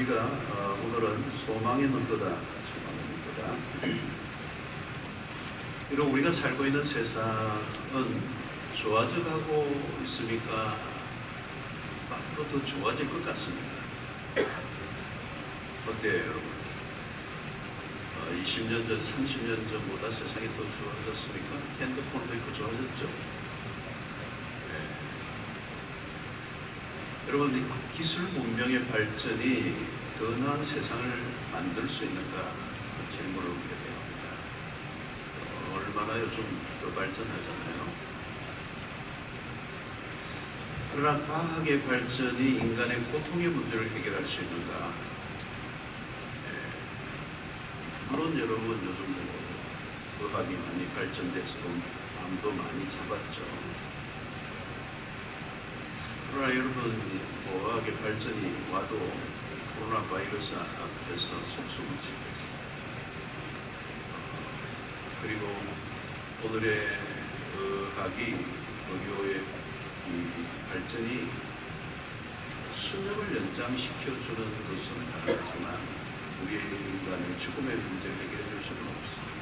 우리가 오늘은 소망의 눈떠다, 소망의 눈떠다. 이런 우리가 살고 있는 세상은 좋아져가고 있습니까? 앞으로 더 좋아질 것 같습니다. 어때요, 여러분? 20년 전, 30년 전보다 세상이 더 좋아졌습니까? 핸드폰도 있고 좋아졌죠? 네. 여러분, 기술 문명의 발전이 더 나은 세상을 만들 수 있는가? 질문을 묻게 됩니다. 얼마나 요즘 더 발전하잖아요. 그러나 과학의 발전이 인간의 고통의 문제를 해결할 수 있는가? 물론 여러분 요즘 의학이 많이 발전돼서 암도 많이 잡았죠. 그러나 여러분 의학의 발전이 와도 코로나 바이러스 앞에서 속수무책이었어요. 그리고 오늘의 의학이 의료의 이 발전이 수명을 연장시켜주는 것은 가능하지만 우리 인간의 죽음의 문제를 해결해 줄 수는 없습니다.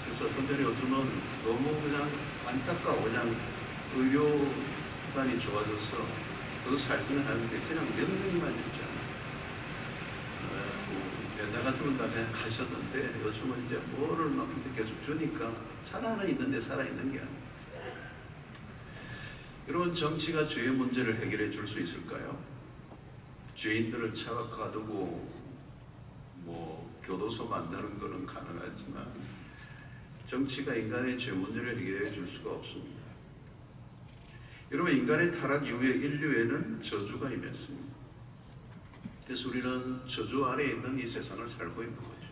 그래서 어떤 때는 요즘은 너무 그냥 안타까워. 그냥 의료 수단이 좋아져서 더 살기는 하는데 그냥 몇 명만 죽지 않아요. 옛날 같으면 다 그냥 가셨는데 요즘은 이제 뭐를 막 계속 주니까 살아있는데 살아있는 게 아니에요. 여러분, 정치가 죄의 문제를 해결해 줄 수 있을까요? 죄인들을 차박 가두고 교도소 만드는 것은 가능하지만 정치가 인간의 죄 문제를 해결해 줄 수가 없습니다. 여러분, 인간의 타락 이후에 인류에는 저주가 임했습니다. 그래서 우리는 저주 아래에 있는 이 세상을 살고 있는 거죠.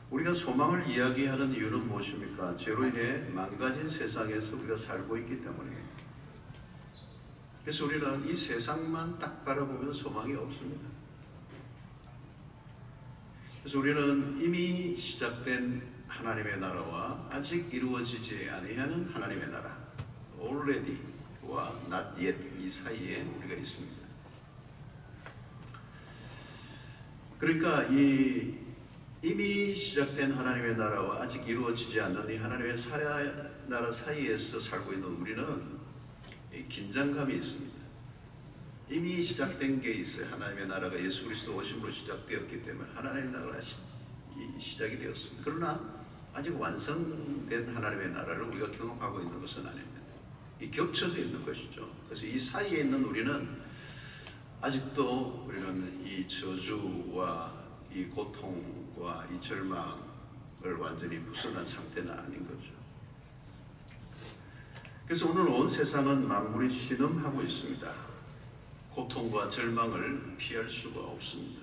우리가 소망을 이야기하는 이유는 무엇입니까? 죄로 인해 망가진 세상에서 우리가 살고 있기 때문이에요. 그래서 우리는 이 세상만 딱 바라보면 소망이 없습니다. 그래서 우리는 이미 시작된 하나님의 나라와 아직 이루어지지 아니하는 하나님의 나라, already와 not yet 이 사이에 우리가 있습니다. 그러니까 이미 시작된 하나님의 나라와 아직 이루어지지 않는 이 하나님의 나라 사이에서 살고 있는 우리는 긴장감이 있습니다. 이미 시작된 게 있어요. 하나님의 나라가 예수 그리스도 오심으로 시작되었기 때문에 하나님의 나라가 시작이 되었습니다. 그러나 아직 완성된 하나님의 나라를 우리가 경험하고 있는 것은 아닙니다. 겹쳐져 있는 것이죠. 그래서 이 사이에 있는 우리는 아직도 우리는 이 저주와 이 고통과 이 절망을 완전히 벗어난 상태는 아닌 거죠. 그래서 오늘 온 세상은 만물이 신음하고 있습니다. 고통과 절망을 피할 수가 없습니다.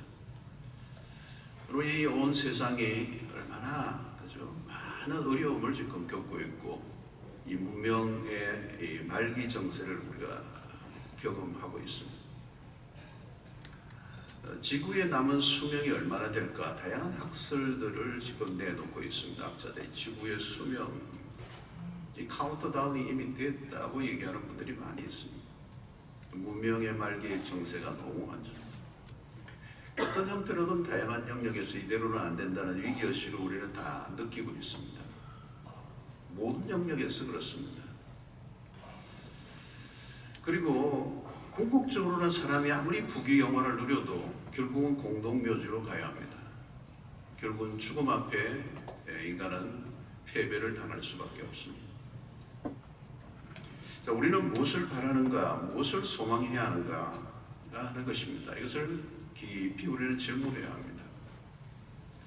그리고 이 온 세상이 얼마나 많은 어려움을 지금 겪고 있고 이 문명의 이 말기 정세를 우리가 경험하고 있습니다. 지구에 남은 수명이 얼마나 될까? 다양한 학설들을 지금 내놓고 있습니다. 학자들이 지구의 수명, 이 카운트다운이 이미 됐다고 얘기하는 분들이 많이 있습니다. 문명의 말기 정세가 너무 많죠. 어떤 형태로든 다양한 영역에서 이대로는 안 된다는 위기의식을 우리는 다 느끼고 있습니다. 모든 영역에서 그렇습니다. 그리고 궁극적으로는 사람이 아무리 부귀영화를 누려도 결국은 공동묘지로 가야 합니다. 결국은 죽음 앞에 인간은 패배를 당할 수밖에 없습니다. 자, 우리는 무엇을 바라는가, 무엇을 소망해야 하는가 하는 것입니다. 이것을 깊이 우리는 질문해야 합니다.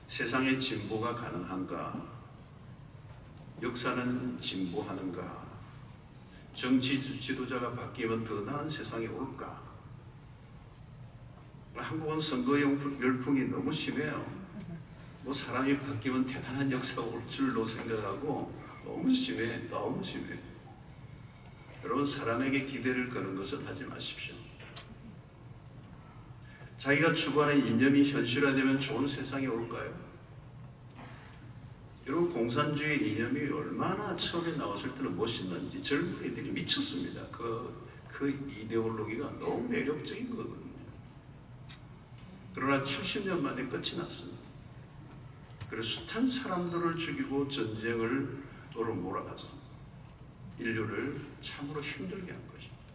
세상의 진보가 가능한가? 역사는 진보하는가? 정치 지도자가 바뀌면 더 나은 세상이 올까? 한국은 선거 열풍이 너무 심해요. 사람이 바뀌면 대단한 역사가 올 줄로 생각하고 너무 심해. 여러분, 사람에게 기대를 거는 것은 하지 마십시오. 자기가 추구하는 이념이 현실화되면 좋은 세상이 올까요? 여러분, 공산주의 이념이 얼마나 처음에 나왔을 때는 멋있는지 젊은이들이 미쳤습니다. 그 그 이데올로기가 너무 매력적인 거거든요. 그러나 70년 만에 끝이 났습니다. 그래서 숱한 사람들을 죽이고 전쟁을 도로 몰아갔습니다. 인류를 참으로 힘들게 한 것입니다.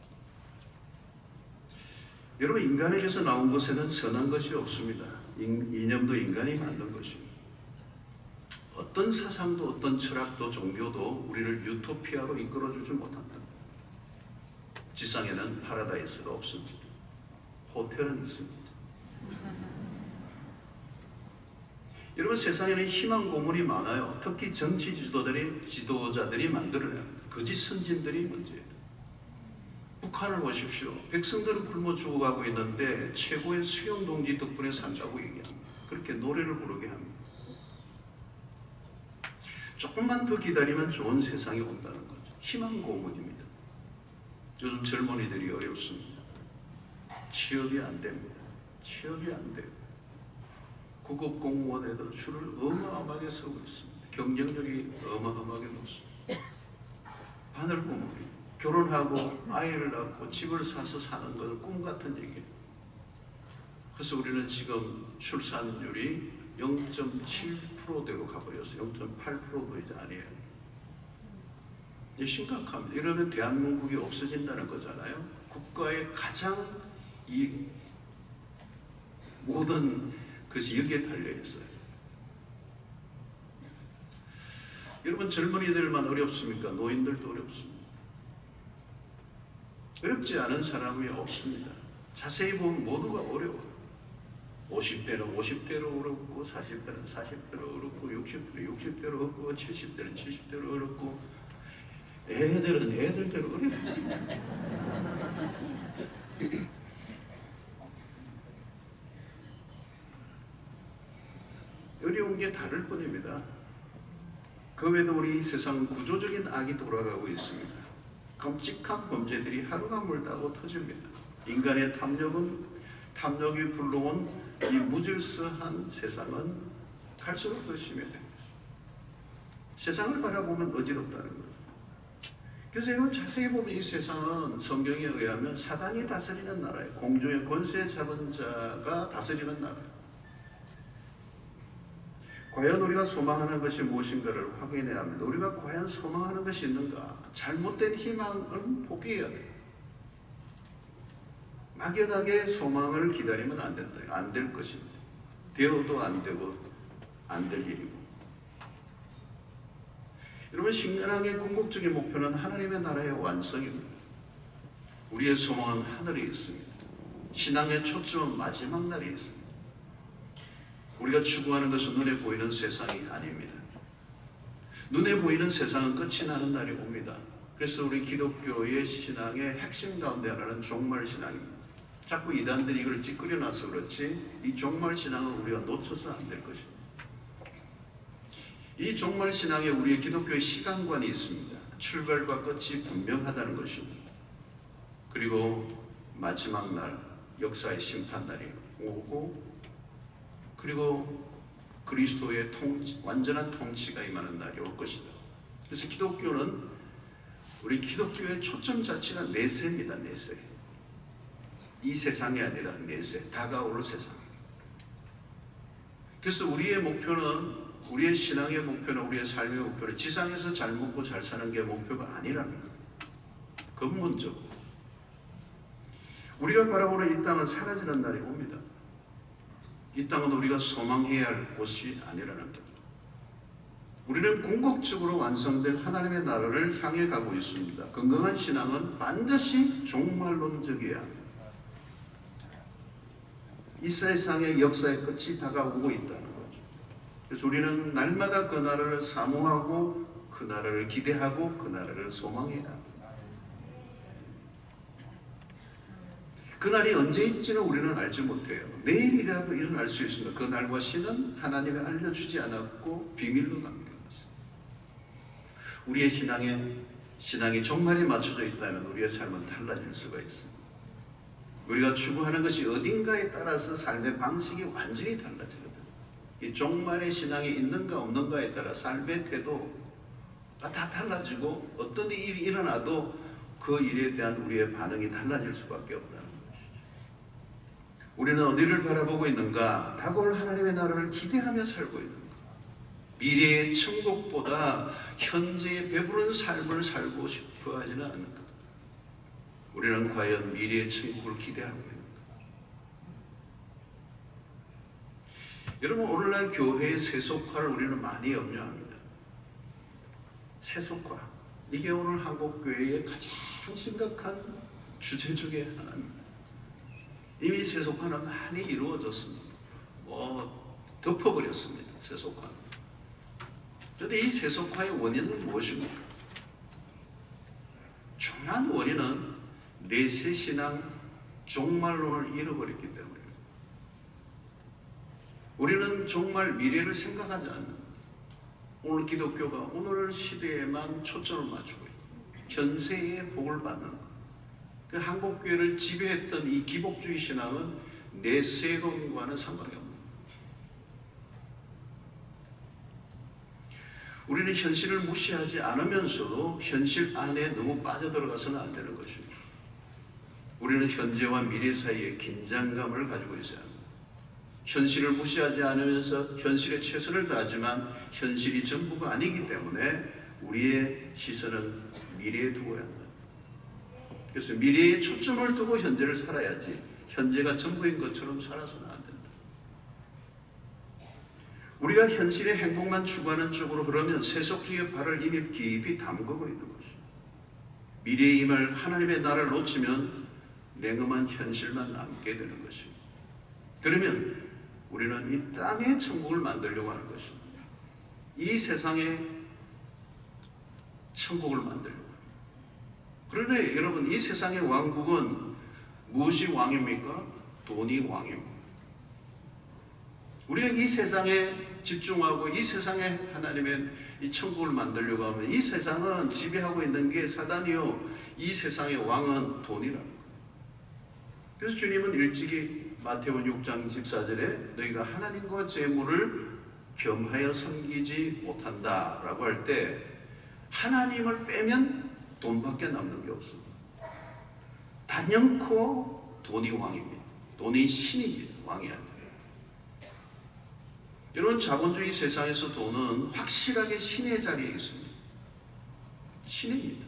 여러분, 인간에게서 나온 것에는 선한 것이 없습니다. 이념도 인간이 만든 것입니다. 어떤 사상도 어떤 철학도 종교도 우리를 유토피아로 이끌어주지 못한다. 지상에는 파라다이스가 없습니다. 호텔은 있습니다. 여러분, 세상에는 희망 고문이 많아요. 특히 정치 지도자들이 만들어낸 거짓 선진들이 문제예요. 북한을 보십시오. 백성들은 굶어 죽어가고 있는데 최고의 수용동지 덕분에 산다고 얘기합니다. 그렇게 노래를 부르게 합니다. 조금만 더 기다리면 좋은 세상이 온다는 거죠. 희망 고문입니다. 요즘 젊은이들이 어렵습니다. 취업이 안 됩니다. 취업이 안 돼요. 구급 공무원에도 줄을 어마어마하게 서고 있습니다. 경쟁력이 어마어마하게 높습니다. 바늘구멍이 결혼하고 아이를 낳고 집을 사서 사는 것은 꿈 같은 얘기예요. 그래서 우리는 지금 출산율이 0.7%대로 가버렸어요. 0.8%도 이제 아니에요. 이제 심각합니다. 이러면 대한민국이 없어진다는 거잖아요. 국가의 가장 이 모든 것이 여기에 달려 있어요. 여러분, 젊은이들만 어렵습니까? 노인들도 어렵습니다. 어렵지 않은 사람이 없습니다. 자세히 보면 모두가 어려워요. 50대는 50대로 어렵고, 40대는 40대로 어렵고, 60대는 60대로 어렵고, 70대는 70대로 어렵고, 애들은 애들대로 어렵지. 어려운 게 다를 뿐입니다. 그 외에도 우리 세상 구조적인 악이 돌아가고 있습니다. 끔찍한 범죄들이 하루가 멀다고 터집니다. 인간의 탐욕이 불러온 이 무질서한 세상은 갈수록 더 심해집니다. 세상을 바라보면 어지럽다는 거죠. 그래서 여러분, 자세히 보면 이 세상은 성경에 의하면 사단이 다스리는 나라예요. 공중의 권세 잡은 자가 다스리는 나라예요. 과연 우리가 소망하는 것이 무엇인가를 확인해야 합니다. 우리가 과연 소망하는 것이 있는가? 잘못된 희망은 포기해야 돼요. 막연하게 소망을 기다리면 안 된다. 안 될 것입니다. 되어도 안 되고 안 될 일이고. 여러분, 신앙의 궁극적인 목표는 하나님의 나라의 완성입니다. 우리의 소망은 하늘에 있습니다. 신앙의 초점은 마지막 날에 있습니다. 우리가 추구하는 것은 눈에 보이는 세상이 아닙니다. 눈에 보이는 세상은 끝이 나는 날이 옵니다. 그래서 우리 기독교의 신앙의 핵심 가운데 하나는 종말신앙입니다. 자꾸 이단들이 이걸 찌끄려놔서 그렇지, 이 종말신앙은 우리가 놓쳐서 안 될 것입니다. 이 종말신앙에 우리의 기독교의 시간관이 있습니다. 출발과 끝이 분명하다는 것입니다. 그리고 마지막 날, 역사의 심판날이 오고, 그리고 그리스도의 완전한 통치가 임하는 날이 올 것이다. 그래서 기독교는, 우리 기독교의 초점 자체가 내세입니다. 내세. 이 세상이 아니라 내세, 다가올 세상. 그래서 우리의 목표는, 우리의 신앙의 목표는, 우리의 삶의 목표는 지상에서 잘 먹고 잘 사는 게 목표가 아니라는 거예요. 근본적으로 우리가 바라보는 이 땅은 사라지는 날이 옵니다. 이 땅은 우리가 소망해야 할 곳이 아니라는 것. 우리는 궁극적으로 완성될 하나님의 나라를 향해 가고 있습니다. 건강한 신앙은 반드시 종말론적이어야 합니다. 이 세상의 역사의 끝이 다가오고 있다는 거죠. 그래서 우리는 날마다 그 나라를 사모하고, 그 나라를 기대하고, 그 나라를 소망해야 합니다. 그날이 언제일지는 우리는 알지 못해요. 내일이라도 일어날 수 있습니다. 그 날과 시는 하나님이 알려주지 않았고 비밀로 남겨놨어요. 우리의 신앙이 종말에 맞춰져 있다면 우리의 삶은 달라질 수가 있습니다. 우리가 추구하는 것이 어딘가에 따라서 삶의 방식이 완전히 달라지거든요. 이 종말의 신앙이 있는가 없는가에 따라 삶의 태도가 다 달라지고, 어떤 일이 일어나도 그 그 일에 대한 우리의 반응이 달라질 수밖에 없다는 것이죠. 우리는 어디를 바라보고 있는가? 다가올 하나님의 나라를 기대하며 살고 있는가? 미래의 천국보다 현재의 배부른 삶을 살고 싶어 하지는 않는가? 우리는 과연 미래의 천국을 기대하고 있는가? 여러분, 오늘날 교회의 세속화를 우리는 많이 염려합니다. 세속화, 이게 오늘 한국교회의 가장 심각한 주제 중에 하나입니다. 이미 세속화는 많이 이루어졌습니다. 덮어버렸습니다. 세속화는. 그런데 이 세속화의 원인은 무엇입니까? 중요한 원인은 내세신앙 종말론을 잃어버렸기 때문입니다. 우리는 정말 미래를 생각하지 않는, 오늘 기독교가 오늘 시대에만 초점을 맞추고 있고 현세의 복을 받는 것. 그 한국교회를 지배했던 이 기복주의 신앙은 내세론과는 상관이 없는 것. 우리는 현실을 무시하지 않으면서도 현실 안에 너무 빠져들어가서는 안 되는 것입니다. 우리는 현재와 미래 사이에 긴장감을 가지고 있어야 합니다. 현실을 무시하지 않으면서 현실에 최선을 다하지만 현실이 전부가 아니기 때문에 우리의 시선은 미래에 두어야 한다. 그래서 미래에 초점을 두고 현재를 살아야지 현재가 전부인 것처럼 살아서는 안 된다. 우리가 현실의 행복만 추구하는 쪽으로 그러면 세속주의의 발을 이미 깊이 담그고 있는 것입니다. 미래에 임할 하나님의 나라를 놓치면 냉엄한 현실만 남게 되는 것입니다. 그러면 우리는 이 땅의 천국을 만들려고 하는 것입니다. 이 세상의 천국을 만들려고 합니다. 그런데 여러분, 이 세상의 왕국은 무엇이 왕입니까? 돈이 왕입니다. 우리가 이 세상에 집중하고 이 세상에 하나님의 이 천국을 만들려고 하면 이 세상은 지배하고 있는 게 사단이요, 이 세상의 왕은 돈이라는 거예요. 그래서 주님은 일찍이 마태복음 6장 24절에 너희가 하나님과 재물을 겸하여 섬기지 못한다 라고 할 때 하나님을 빼면 돈밖에 남는 게 없습니다. 단연코 돈이 왕입니다. 돈이 신입니다. 왕이 아니에요. 여러분, 자본주의 세상에서 돈은 확실하게 신의 자리에 있습니다. 신입니다.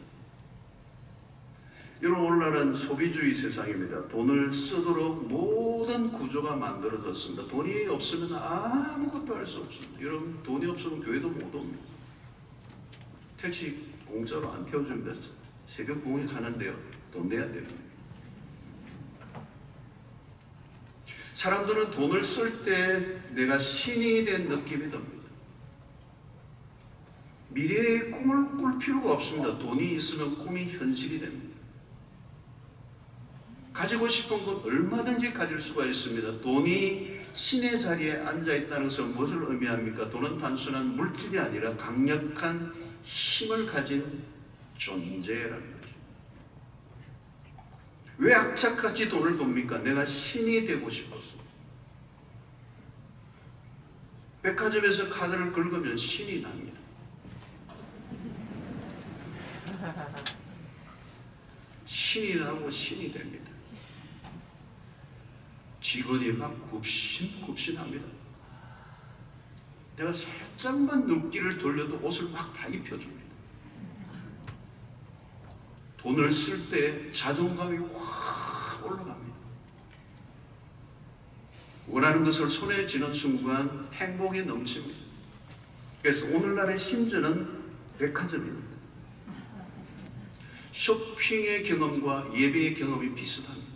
여러분, 오늘날은 소비주의 세상입니다. 돈을 쓰도록 모든 구조가 만들어졌습니다. 돈이 없으면 아무것도 할 수 없습니다. 여러분, 돈이 없으면 교회도 못 옵니다. 택시 공짜로 안 태워줍니다. 새벽 공에 가는데요, 돈 내야 됩니다. 사람들은 돈을 쓸 때 내가 신이 된 느낌이 듭니다. 미래의 꿈을 꿀 필요가 없습니다. 돈이 있으면 꿈이 현실이 됩니다. 가지고 싶은 것 얼마든지 가질 수가 있습니다. 돈이 신의 자리에 앉아있다는 것은 무엇을 의미합니까? 돈은 단순한 물질이 아니라 강력한 힘을 가진 존재라는 것입니다. 왜 악착같이 돈을 봅니까? 내가 신이 되고 싶었어. 백화점에서 카드를 긁으면 신이 납니다. 신이 나고 신이 됩니다. 직원이 막 굽신굽신합니다. 내가 살짝만 눈길을 돌려도 옷을 막 다 입혀줍니다. 돈을 쓸 때 자존감이 확 올라갑니다. 원하는 것을 손에 쥐는 순간 행복이 넘칩니다. 그래서 오늘날의 심지어는 백화점입니다. 쇼핑의 경험과 예배의 경험이 비슷합니다.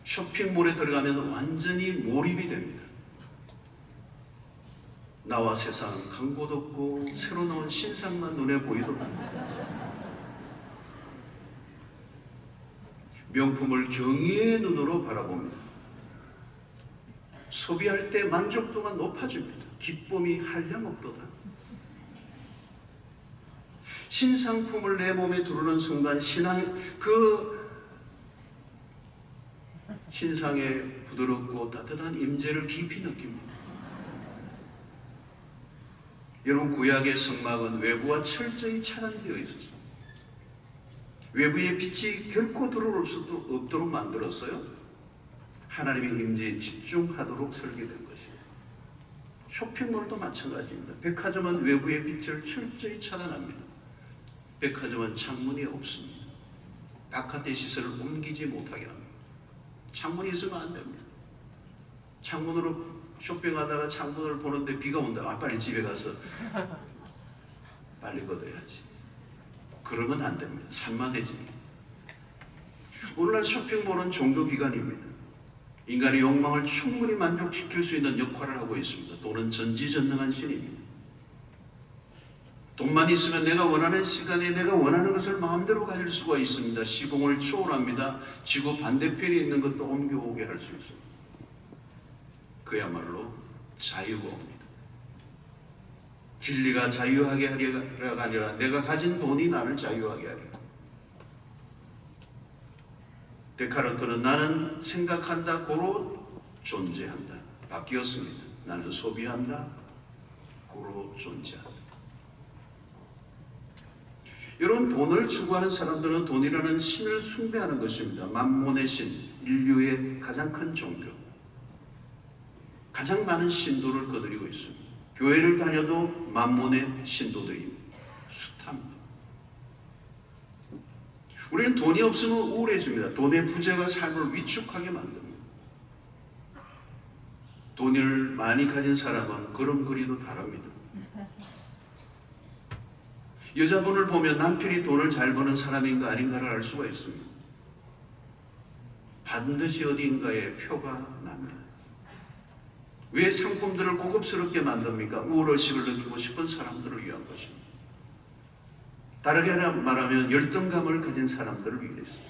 쇼핑몰에 들어가면 완전히 몰입이 됩니다. 나와 세상은 간 곳 없고 새로 나온 신상만 눈에 보이도다. 명품을 경의의 눈으로 바라봅니다. 소비할 때 만족도가 높아집니다. 기쁨이 한량없도다. 신상품을 내 몸에 두르는 순간 신상의 부드럽고 따뜻한 임재를 깊이 느낍니다. 여러분, 구약의 성막은 외부와 철저히 차단되어 있었습니다. 외부의 빛이 결코 들어올 수도 없도록 만들었어요. 하나님의 임재에 집중하도록 설계된 것이에요. 쇼핑몰도 마찬가지입니다. 백화점은 외부의 빛을 철저히 차단합니다. 백화점은 창문이 없습니다. 바깥의 시설을 옮기지 못하게 합니다. 창문이 있으면 안 됩니다. 창문으로 쇼핑하다가 창문을 보는데 비가 온다. 빨리 집에 가서 빨리 걷어야지. 그러면 안 됩니다. 산만해집니다. 오늘날 쇼핑몰은 종교기관입니다. 인간의 욕망을 충분히 만족시킬 수 있는 역할을 하고 있습니다. 돈은 전지전능한 신입니다. 돈만 있으면 내가 원하는 시간에 내가 원하는 것을 마음대로 가질 수가 있습니다. 시공을 초월합니다. 지구 반대편에 있는 것도 옮겨오게 할 수 있습니다. 그야말로 자유가 옵니다. 진리가 자유하게 하려가 아니라 내가 가진 돈이 나를 자유하게 하리라. 데카르트는 나는 생각한다 고로 존재한다 바뀌었습니다. 나는 소비한다 고로 존재한다. 여러분, 돈을 추구하는 사람들은 돈이라는 신을 숭배하는 것입니다. 만몬의 신, 인류의 가장 큰 종교, 가장 많은 신도를 거느리고 있습니다. 교회를 다녀도 만몬의 신도들이 숱합니다. 우리는 돈이 없으면 우울해집니다. 돈의 부재가 삶을 위축하게 만듭니다. 돈을 많이 가진 사람은 걸음걸이도 다릅니다. 여자분을 보면 남편이 돈을 잘 버는 사람인가 아닌가를 알 수가 있습니다. 반드시 어디인가에 표가 납니다. 왜 상품들을 고급스럽게 만듭니까? 우월의식을 느끼고 싶은 사람들을 위한 것입니다. 다르게 말하면 열등감을 가진 사람들을 위해서.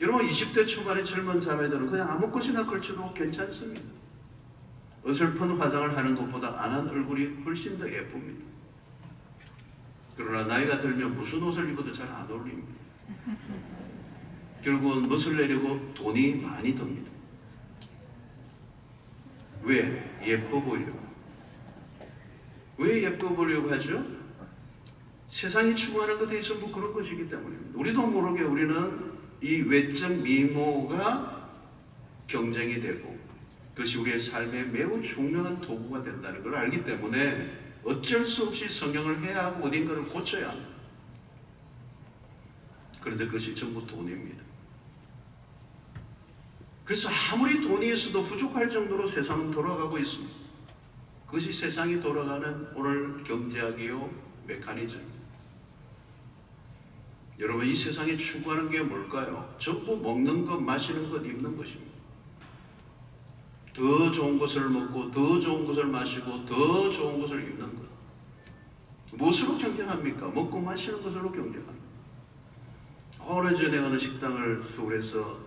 여러분, 20대 초반의 젊은 자매들은 그냥 아무 것이나 걸쳐도 괜찮습니다. 어설픈 화장을 하는 것보다 안 한 얼굴이 훨씬 더 예쁩니다. 그러나 나이가 들면 무슨 옷을 입어도 잘 안 어울립니다. 결국은 멋을 내려고 돈이 많이 듭니다. 왜? 예뻐 보이려고. 왜 예뻐 보이려고 하죠? 세상이 추구하는 것에 있어서 뭐 그런 것이기 때문입니다. 우리도 모르게 우리는 이 외적 미모가 경쟁이 되고 그것이 우리의 삶에 매우 중요한 도구가 된다는 걸 알기 때문에 어쩔 수 없이 성형을 해야 하고 어딘가를 고쳐야 합니다. 그런데 그것이 전부 돈입니다. 그래서 아무리 돈이 있어도 부족할 정도로 세상은 돌아가고 있습니다. 그것이 세상이 돌아가는 오늘 경제학이요 메커니즘입니다. 여러분, 이 세상에 추구하는 게 뭘까요? 전부 먹는 것, 마시는 것, 입는 것입니다. 더 좋은 것을 먹고 더 좋은 것을 마시고 더 좋은 것을 입는 것. 무엇으로 경쟁합니까? 먹고 마시는 것으로 경쟁합니다. 오래전에 어느 식당을 서울에서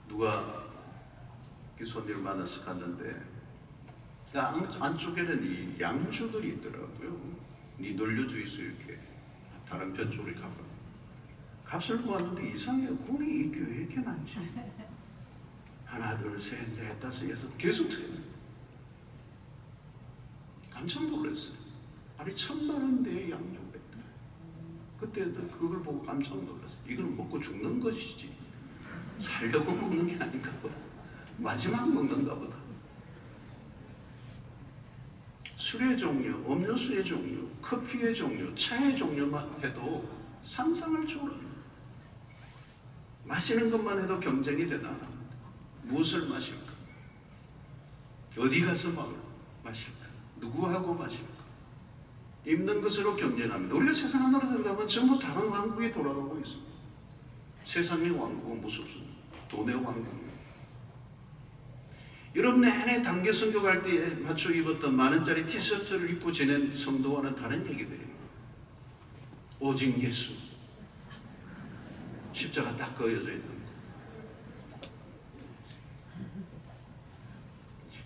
누가 손님을 만나서 갔는데 안쪽에는 이 양주들이 있더라고요. 니 늘려주이소 이렇게 다른 편 쪽으로 가봐. 값을 보았는데 이상해요. 공이 왜 이렇게 많지? 하나, 둘, 셋, 넷, 다섯, 여섯 계속 틀립니다. 깜짝 놀랐어요. 아니 1,000만 원대의 양주가 있다. 그때도 그걸 보고 깜짝 놀랐어요. 이건 먹고 죽는 것이지 살려고 먹는 게 아닌가 보다. 마지막 먹는가 보다. 술의 종류, 음료수의 종류, 커피의 종류, 차의 종류만 해도 상상을 초월합니다. 마시는 것만 해도 경쟁이 되나? 무엇을 마실까? 어디 가서 마실까? 누구하고 마실까? 입는 것으로 경쟁합니다. 우리가 세상 하나로 들어가면 전부 다른 왕국에 돌아가고 있습니다. 세상의 왕국은 무섭습니다. 돈의 왕국입니다. 여러분, 내내 단계 선교할 때에 맞춰 입었던 만원짜리 티셔츠를 입고 지낸 성도와는 다른 얘기들입니다. 오직 예수, 십자가 딱 그어져 있는 거.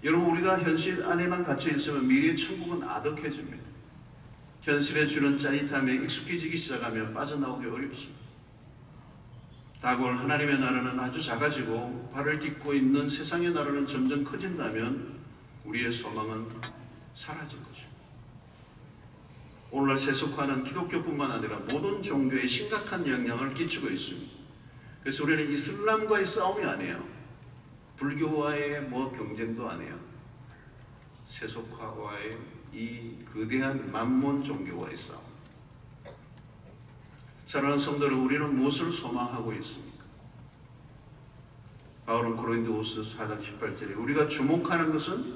여러분, 우리가 현실 안에만 갇혀 있으면 미래의 천국은 아득해집니다. 현실에 주는 짜릿함에 익숙해지기 시작하면 빠져나오기 어렵습니다. 다가올 하나님의 나라는 아주 작아지고 발을 딛고 있는 세상의 나라는 점점 커진다면 우리의 소망은 사라진 것입니다. 오늘날 세속화는 기독교뿐만 아니라 모든 종교에 심각한 영향을 끼치고 있습니다. 그래서 우리는 이슬람과의 싸움이 아니에요. 불교와의 경쟁도 아니에요. 세속화와의 이 거대한 만몬 종교와의 싸움. 사랑하는 성도들, 우리는 무엇을 소망하고 있습니까? 바울은 고린도후서 4장 18절에 우리가 주목하는 것은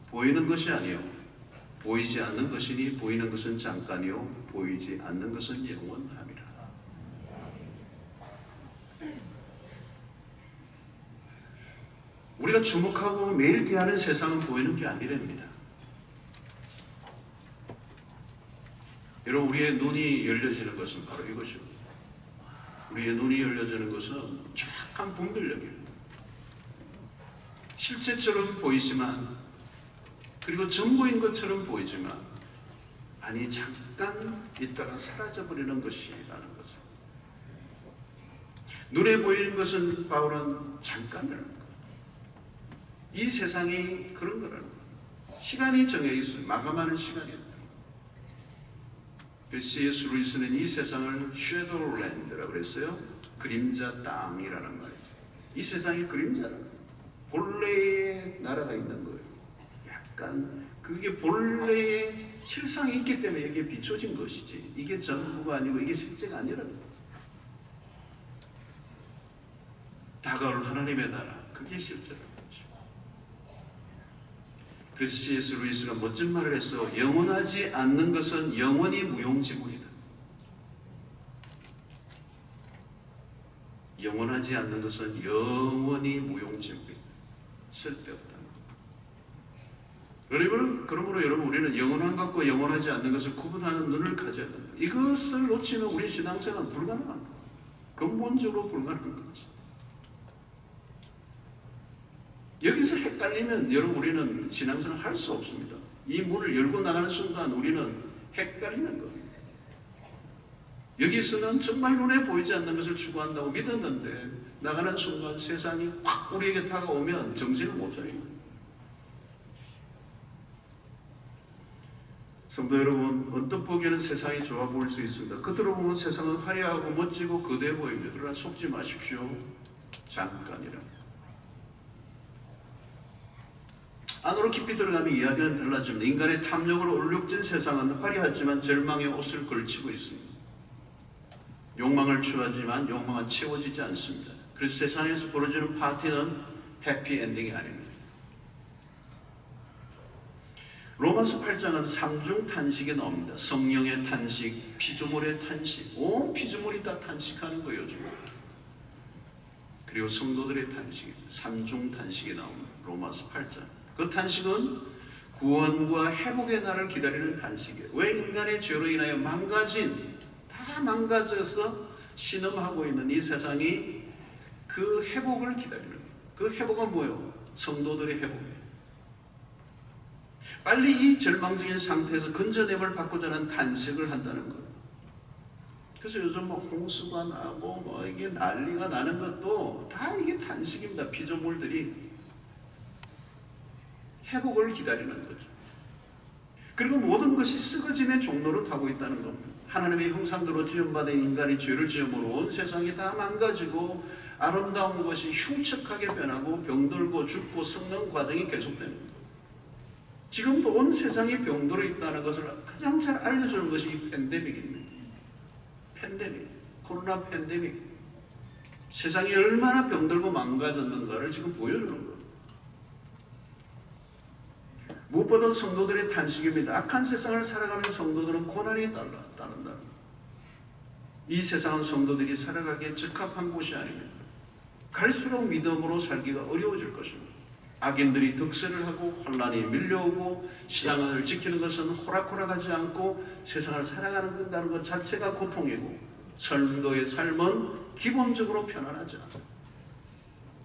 보이는 것이 아니요 보이지 않는 것이니 보이는 것은 잠깐이요 보이지 않는 것은 영원함이라. 우리가 주목하고 매일 대하는 세상은 보이는 게 아니랍니다. 여러분, 우리의 눈이 열려지는 것은 바로 이것입니다. 우리의 눈이 열려지는 것은 정확한 분별력입니다. 실제처럼 보이지만, 그리고 전부인 것처럼 보이지만 아니 잠깐 있다가 사라져버리는 것이라는 것을. 눈에 보이는 것은 바울은 잠깐이라는 것. 이 세상이 그런 거라는 것. 시간이 정해 있어요. 마감하는 시간이다. C.S. 루이스는 이 세상을 섀도우랜드라고 그랬어요. 그림자 땅이라는 말이죠. 이 세상이 그림자라는 거예요. 본래의 나라가 있는 거예요. 약간 그게 본래의 실상이 있기 때문에 이게 비춰진 것이지, 이게 전부가 아니고 이게 실제가 아니라는 거예요. 다가올 하나님의 나라, 그게 실제라는 거죠. 그래서 C.S. 루이스가 멋진 말을 했어. 영원하지 않는 것은 영원히 무용지물이다. 영원하지 않는 것은 영원히 무용지물이다. 쓸데없다는 것. 그러므로 여러분, 우리는 영원한 것과 영원하지 않는 것을 구분하는 눈을 가져야 된다. 이것을 놓치면 우리 신앙생활은 불가능한 거예요. 근본적으로 불가능한 거죠. 여기서 헷갈리면 여러분, 우리는 신앙생활 할 수 없습니다. 이 문을 열고 나가는 순간 우리는 헷갈리는 겁니다. 여기서는 정말 눈에 보이지 않는 것을 추구한다고 믿었는데 나가는 순간 세상이 확 우리에게 다가오면 정신을 못 차립니다. 성도 여러분, 언뜻 보기에는 세상이 좋아 보일 수 있습니다. 겉으로 보면 세상은 화려하고 멋지고 거대해 보입니다. 그러나 속지 마십시오. 잠깐이라. 안으로 깊이 들어가면 이야기는 달라집니다. 인간의 탐욕으로 얼룩진 세상은 화려하지만 절망의 옷을 걸치고 있습니다. 욕망을 추하지만 욕망은 채워지지 않습니다. 그래서 세상에서 벌어지는 파티는 해피엔딩이 아닙니다. 로마서 8장은 삼중 탄식이 나옵니다. 성령의 탄식, 피조물의 탄식, 온 피조물이 다 탄식하는 거예요 지금. 그리고 성도들의 탄식입니다. 삼중 탄식이 나옵니다. 로마서 8장. 그 탄식은 구원과 회복의 날을 기다리는 탄식이에요. 왜? 인간의 죄로 인하여 다 망가져서 신음하고 있는 이 세상이 그 회복을 기다리는 거예요. 그 회복은 뭐예요? 성도들의 회복이에요. 빨리 이 절망적인 상태에서 건져냄을 받고자 하는 탄식을 한다는 거예요. 그래서 요즘 홍수가 나고 이게 난리가 나는 것도 다 이게 탄식입니다. 피조물들이 회복을 기다리는 거죠. 그리고 모든 것이 썩어짐의 종로를 타고 있다는 겁니다. 하나님의 형상대로 지음받은 인간이 죄를 지음으로 온 세상이 다 망가지고 아름다운 것이 흉측하게 변하고 병들고 죽고 썩는 과정이 계속되는 거예요. 지금도 온 세상이 병들어 있다는 것을 가장 잘 알려주는 것이 이 팬데믹입니다. 팬데믹, 코로나 팬데믹. 세상이 얼마나 병들고 망가졌는가를 지금 보여주는 거예요. 무엇보다 성도들의 탄식입니다. 악한 세상을 살아가는 성도들은 고난이 따른다. 이 세상은 성도들이 살아가기에 적합한 곳이 아닙니다. 갈수록 믿음으로 살기가 어려워질 것입니다. 악인들이 득세를 하고 혼란이 밀려오고 신앙을 지키는 것은 호락호락하지 않고 세상을 살아가는 것 자체가 고통이고 성도의 삶은 기본적으로 편안하지 않아요.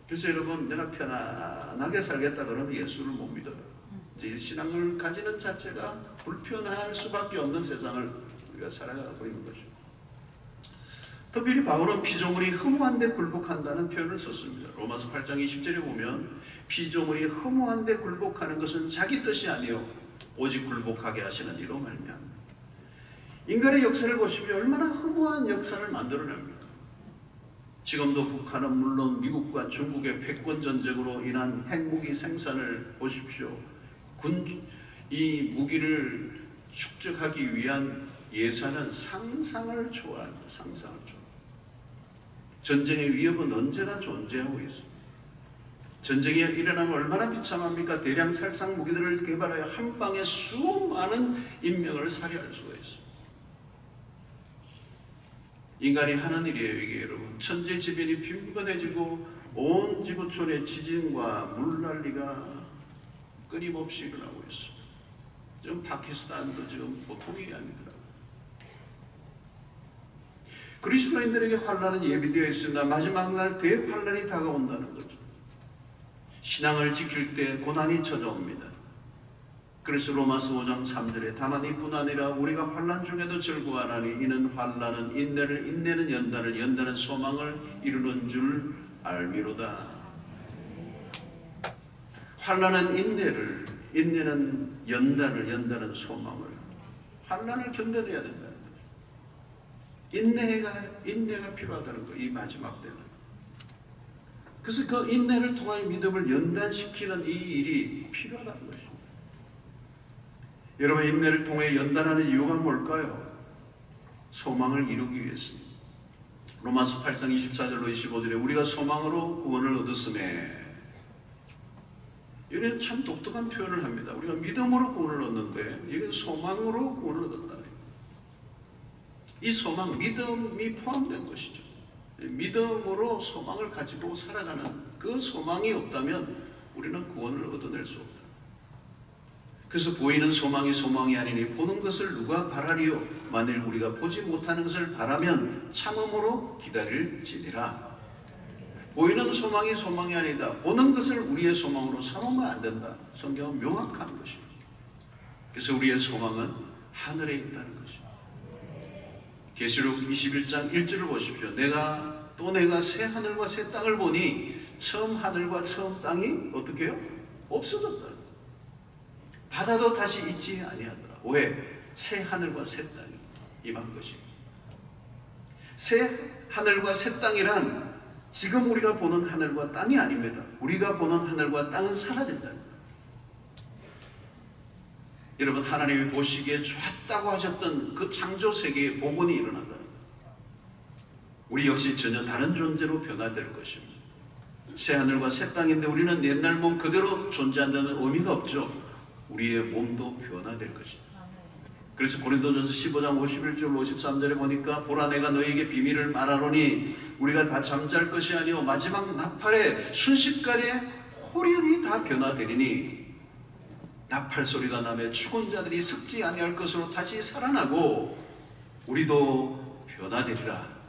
그래서 여러분, 내가 편안하게 살겠다 그러면 예수를 못 믿어요. 신앙을 가지는 자체가 불편할 수밖에 없는 세상을 우리가 살아가고 있는 것입니다. 특별히 바울은 피조물이 허무한데 굴복한다는 표현을 썼습니다. 로마서 8장 20절에 보면 피조물이 허무한데 굴복하는 것은 자기 뜻이 아니요 오직 굴복하게 하시는 이로 말미암아. 인간의 역사를 보시면 얼마나 허무한 역사를 만들어냅니까? 지금도 북한은 물론 미국과 중국의 패권 전쟁으로 인한 핵무기 생산을 보십시오. 이 무기를 축적하기 위한 예산은 상상을 초월합니다. 상상을 초월. 전쟁의 위협은 언제나 존재하고 있습니다. 전쟁이 일어나면 얼마나 비참합니까? 대량 살상 무기들을 개발하여 한 방에 수많은 인명을 살해할 수가 있습니다. 인간이 하는 일이에요, 이게 여러분. 천재지변이 빈번해지고 온 지구촌에 지진과 물난리가 끊임없이 일어나고 있습니다. 지금 파키스탄도 지금 보통이 아니더라고요. 그리스도인들에게 환난은 예비되어 있습니다. 마지막 날 대환난이 다가온다는 거죠. 신앙을 지킬 때 고난이 찾아옵니다. 그래서 로마서 5장 3절에 다만 이뿐 아니라 우리가 환난 중에도 즐거워하나니 이는 환난은 인내를, 인내는 연단을, 연단은 소망을 이루는 줄 알미로다. 환난은 인내를, 인내는 연단을, 연단은 소망을. 환난을 견뎌내야 된다는 거죠. 인내가 필요하다는 거예요. 이 마지막 때는. 그래서 그 인내를 통하여 믿음을 연단시키는 이 일이 필요하다는 것입니다. 여러분, 인내를 통해 연단하는 이유가 뭘까요? 소망을 이루기 위해서입니다. 로마서 8장 24절로 25절에 우리가 소망으로 구원을 얻었음에, 이는 참 독특한 표현을 합니다. 우리가 믿음으로 구원을 얻는데 이건 소망으로 구원을 얻었다. 이 소망, 믿음이 포함된 것이죠. 믿음으로 소망을 가지고 살아가는 그 소망이 없다면 우리는 구원을 얻어낼 수 없다. 그래서 보이는 소망이 아니니 보는 것을 누가 바라리요? 만일 우리가 보지 못하는 것을 바라면 참음으로 기다릴지니라. 보이는 소망이 아니다. 보는 것을 우리의 소망으로 삼으면 안 된다. 성경은 명확한 것입니다. 그래서 우리의 소망은 하늘에 있다는 것입니다. 계시록 21장 1절을 보십시오. 내가 새 하늘과 새 땅을 보니 처음 하늘과 처음 땅이 어떻게 해요? 없어졌다. 바다도 다시 있지 아니하더라. 왜? 새 하늘과 새 땅이 임한 것입니다. 새 하늘과 새 땅이란 지금 우리가 보는 하늘과 땅이 아닙니다. 우리가 보는 하늘과 땅은 사라진다. 여러분, 하나님이 보시기에 좋았다고 하셨던 그 창조 세계의 복원이 일어난다. 우리 역시 전혀 다른 존재로 변화될 것입니다. 새 하늘과 새 땅인데 우리는 옛날 몸 그대로 존재한다는 의미가 없죠. 우리의 몸도 변화될 것이다. 그래서 고린도전서 15장 51절 53절에 보니까 보라 내가 너에게 비밀을 말하노니 우리가 다 잠잘 것이 아니오 마지막 나팔에 순식간에 호련히 다 변화되리니 나팔 소리가 나며 죽은 자들이 썩지 아니할 것으로 다시 살아나고 우리도 변화되리라.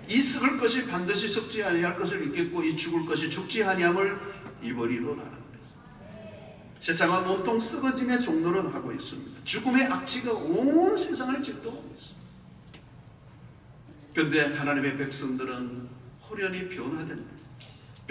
이 썩을 것이 반드시 썩지 아니할 것을 잊겠고 이 죽을 것이 죽지 아니함을 입으리로라. 세상은 온통 썩어짐의 종로를 하고 있습니다. 죽음의 악취가 온 세상을 짓도하고 있습니다. 그런데 하나님의 백성들은 호련히 변화된다.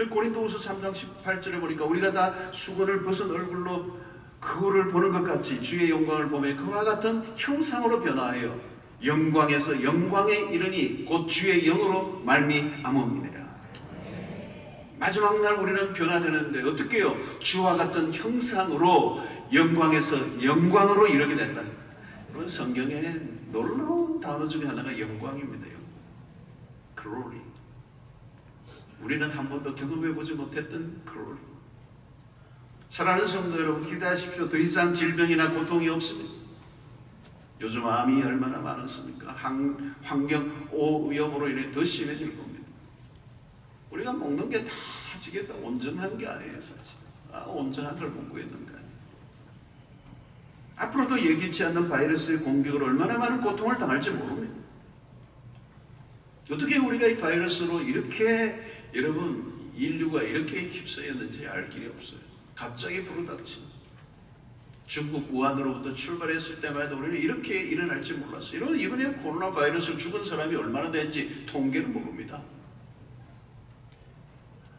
고린도후서 3장 18절에 보니까 우리가 다 수건을 벗은 얼굴로 그거를 보는 것 같이 주의 영광을 보며 그와 같은 형상으로 변화하여 영광에서 영광에 이르니 곧 주의 영으로 말미암음이니라. 마지막 날 우리는 변화되는데 어떻게 해요? 주와 같은 형상으로 영광에서 영광으로 이르게 된다. 여러분, 성경에 놀라운 단어 중에 하나가 영광입니다. glory. 우리는 한 번도 경험해보지 못했던 glory. 사랑하는 성도 여러분, 기대하십시오. 더 이상 질병이나 고통이 없습니다. 요즘 암이 얼마나 많습니까? 환경 오염으로 인해 더 심해질 겁니다. 우리가 먹는 게 다 지겠다 온전한 게 아니에요, 사실. 온전한 걸 먹고 있는 거 아니에요. 앞으로도 예기치 않는 바이러스의 공격으로 얼마나 많은 고통을 당할지 모릅니다. 어떻게 우리가 이 바이러스로 이렇게 여러분 인류가 이렇게 휩싸였는지 알 길이 없어요. 갑자기 불어닥친 중국 우한으로부터 출발했을 때만 해도 우리는 이렇게 일어날지 몰랐어요. 이번에 코로나 바이러스로 죽은 사람이 얼마나 되는지 통계를 모릅니다.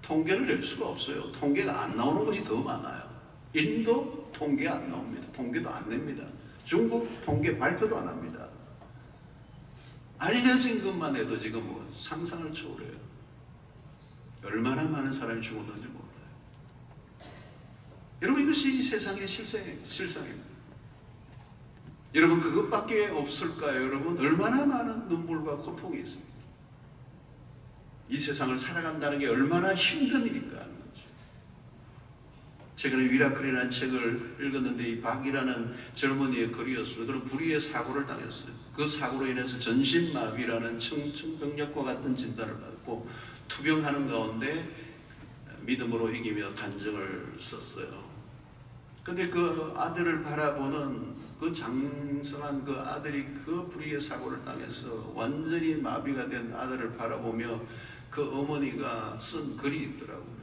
통계를 낼 수가 없어요. 통계가 안 나오는 곳이 더 많아요. 인도 통계 안 나옵니다. 통계도 안 냅니다. 중국 통계 발표도 안 합니다. 알려진 것만 해도 지금 뭐 상상을 초월해요. 얼마나 많은 사람이 죽었는지 몰라요. 여러분, 이것이 이 세상의 실상입니다. 여러분, 그것밖에 없을까요? 여러분, 얼마나 많은 눈물과 고통이 있습니다. 이 세상을 살아간다는 게 얼마나 힘든 일인가 하는 거죠. 최근에 위라클이라는 책을 읽었는데, 이 박이라는 젊은이의 글이었어요. 그런 불의의 사고를 당했어요. 그 사고로 인해서 전신마비라는 청청병력과 같은 진단을 받고 투병하는 가운데 믿음으로 이기며 간증을 썼어요. 근데 그 아들을 바라보는 그 장성한 그 아들이 그 불의의 사고를 당해서 완전히 마비가 된 아들을 바라보며 그 어머니가 쓴 글이 있더라고요.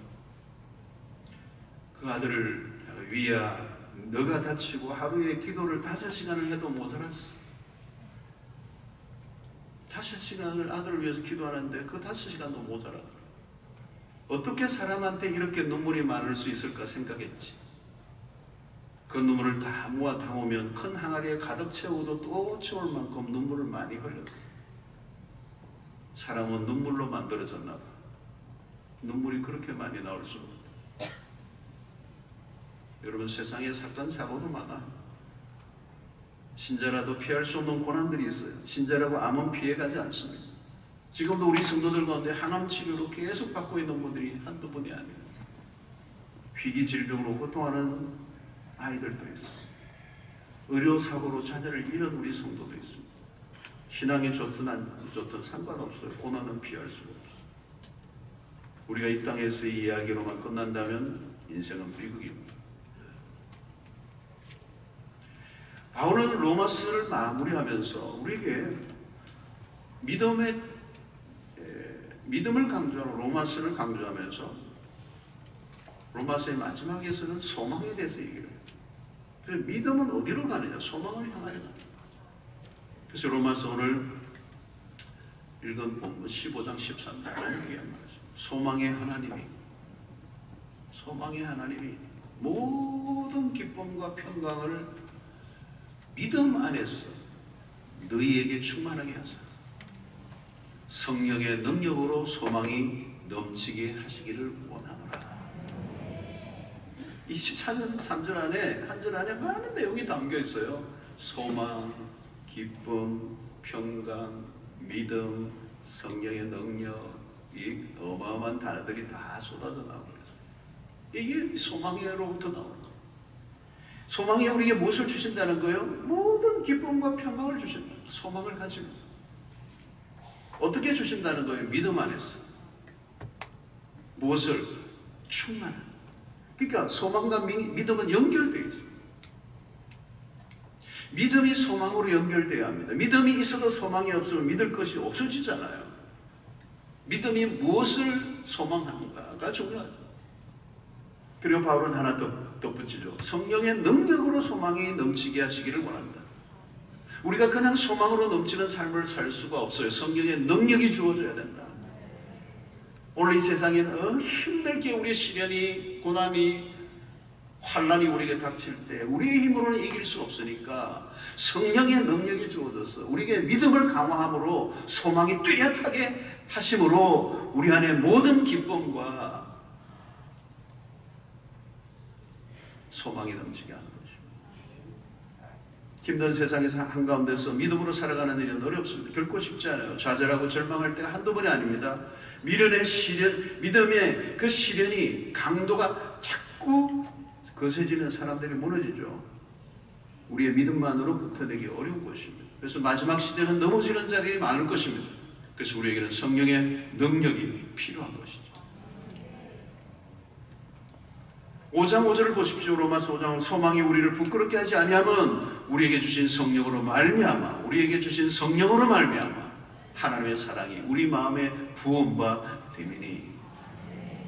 그 아들을, 위야, 너가 다치고 하루에 기도를 5시간을 해도 모자랐어. 5시간을 아들을 위해서 기도하는데 그 5시간도 모자라더라고요. 어떻게 사람한테 이렇게 눈물이 많을 수 있을까 생각했지. 그 눈물을 다 모아 담으면 큰 항아리에 가득 채워도 또 채울 만큼 눈물을 많이 흘렸어. 사람은 눈물로 만들어졌나 봐. 눈물이 그렇게 많이 나올 수 없어. 여러분, 세상에 사건 사고도 많아. 신자라도 피할 수 없는 고난들이 있어요. 신자라고 암은 피해가지 않습니다. 지금도 우리 성도들 가운데 항암 치료로 계속 받고 있는 분들이 한두 분이 아닙니다. 희귀 질병으로 고통하는 아이들도 있습니다. 의료사고로 자녀를 잃은 우리 성도도 있습니다. 신앙이 좋든 안 좋든 상관없어요. 고난은 피할 수가 없어요. 우리가 이 땅에서 이 이야기로만 끝난다면 인생은 비극입니다. 바울은 로마서를 마무리하면서 우리에게 믿음을 강조하는 로마서를 강조하면서 로마서의 마지막에서는 소망에 대해서 얘기를 해요. 그래서 믿음은 어디로 가느냐? 소망을 향하여 가느냐. 그래서 로마서 오늘 읽은 본문 15장 13절 너무 귀한 말씀. 소망의 하나님이 모든 기쁨과 평강을 믿음 안에서 너희에게 충만하게 하사 성령의 능력으로 소망이 넘치게 하시기를 원하노라. 24절 3절 안에, 한 절 안에 많은 내용이 담겨 있어요. 소망, 기쁨, 평강, 믿음, 성령의 능력, 이 어마어마한 단어들이 다 쏟아져 나오고 있어요. 이게 소망으로부터 나오는 거예요. 소망이 우리에게 무엇을 주신다는 거예요? 모든 기쁨과 평강을 주신다. 소망을 가지고. 어떻게 주신다는 거예요? 믿음 안에서. 무엇을? 충만한. 그러니까 소망과 믿음은 연결되어 있어요. 믿음이 소망으로 연결되어야 합니다. 믿음이 있어도 소망이 없으면 믿을 것이 없어지잖아요. 믿음이 무엇을 소망하는가가 중요하죠. 그리고 바울은 하나 덧붙이죠. 성령의 능력으로 소망이 넘치게 하시기를 원한다. 우리가 그냥 소망으로 넘치는 삶을 살 수가 없어요. 성령의 능력이 주어져야 된다. 오늘 이 세상에는 힘들게 우리의 시련이, 고난이, 환난이 우리에게 닥칠 때 우리의 힘으로는 이길 수 없으니까 성령의 능력이 주어져서 우리에게 믿음을 강화함으로 소망이 뚜렷하게 하심으로 우리 안에 모든 기쁨과 소망이 넘치게 하는 것입니다. 힘든 세상에서 한가운데서 믿음으로 살아가는 일은 어렵습니다. 결코 쉽지 않아요. 좌절하고 절망할 때가 한두 번이 아닙니다. 미련의 시련, 믿음의 그 시련이 강도가 자꾸 거세지는 사람들이 무너지죠. 우리의 믿음만으로 버텨내기 어려운 것입니다. 그래서 마지막 시대는 넘어지는 자들이 많을 것입니다. 그래서 우리에게는 성령의 능력이 필요한 것이죠. 5장 5절을 보십시오. 로마서 5장은 소망이 우리를 부끄럽게 하지 아니하면 우리에게 주신 성령으로 말미암아 하나님의 사랑이 우리 마음에 부음바 되미니.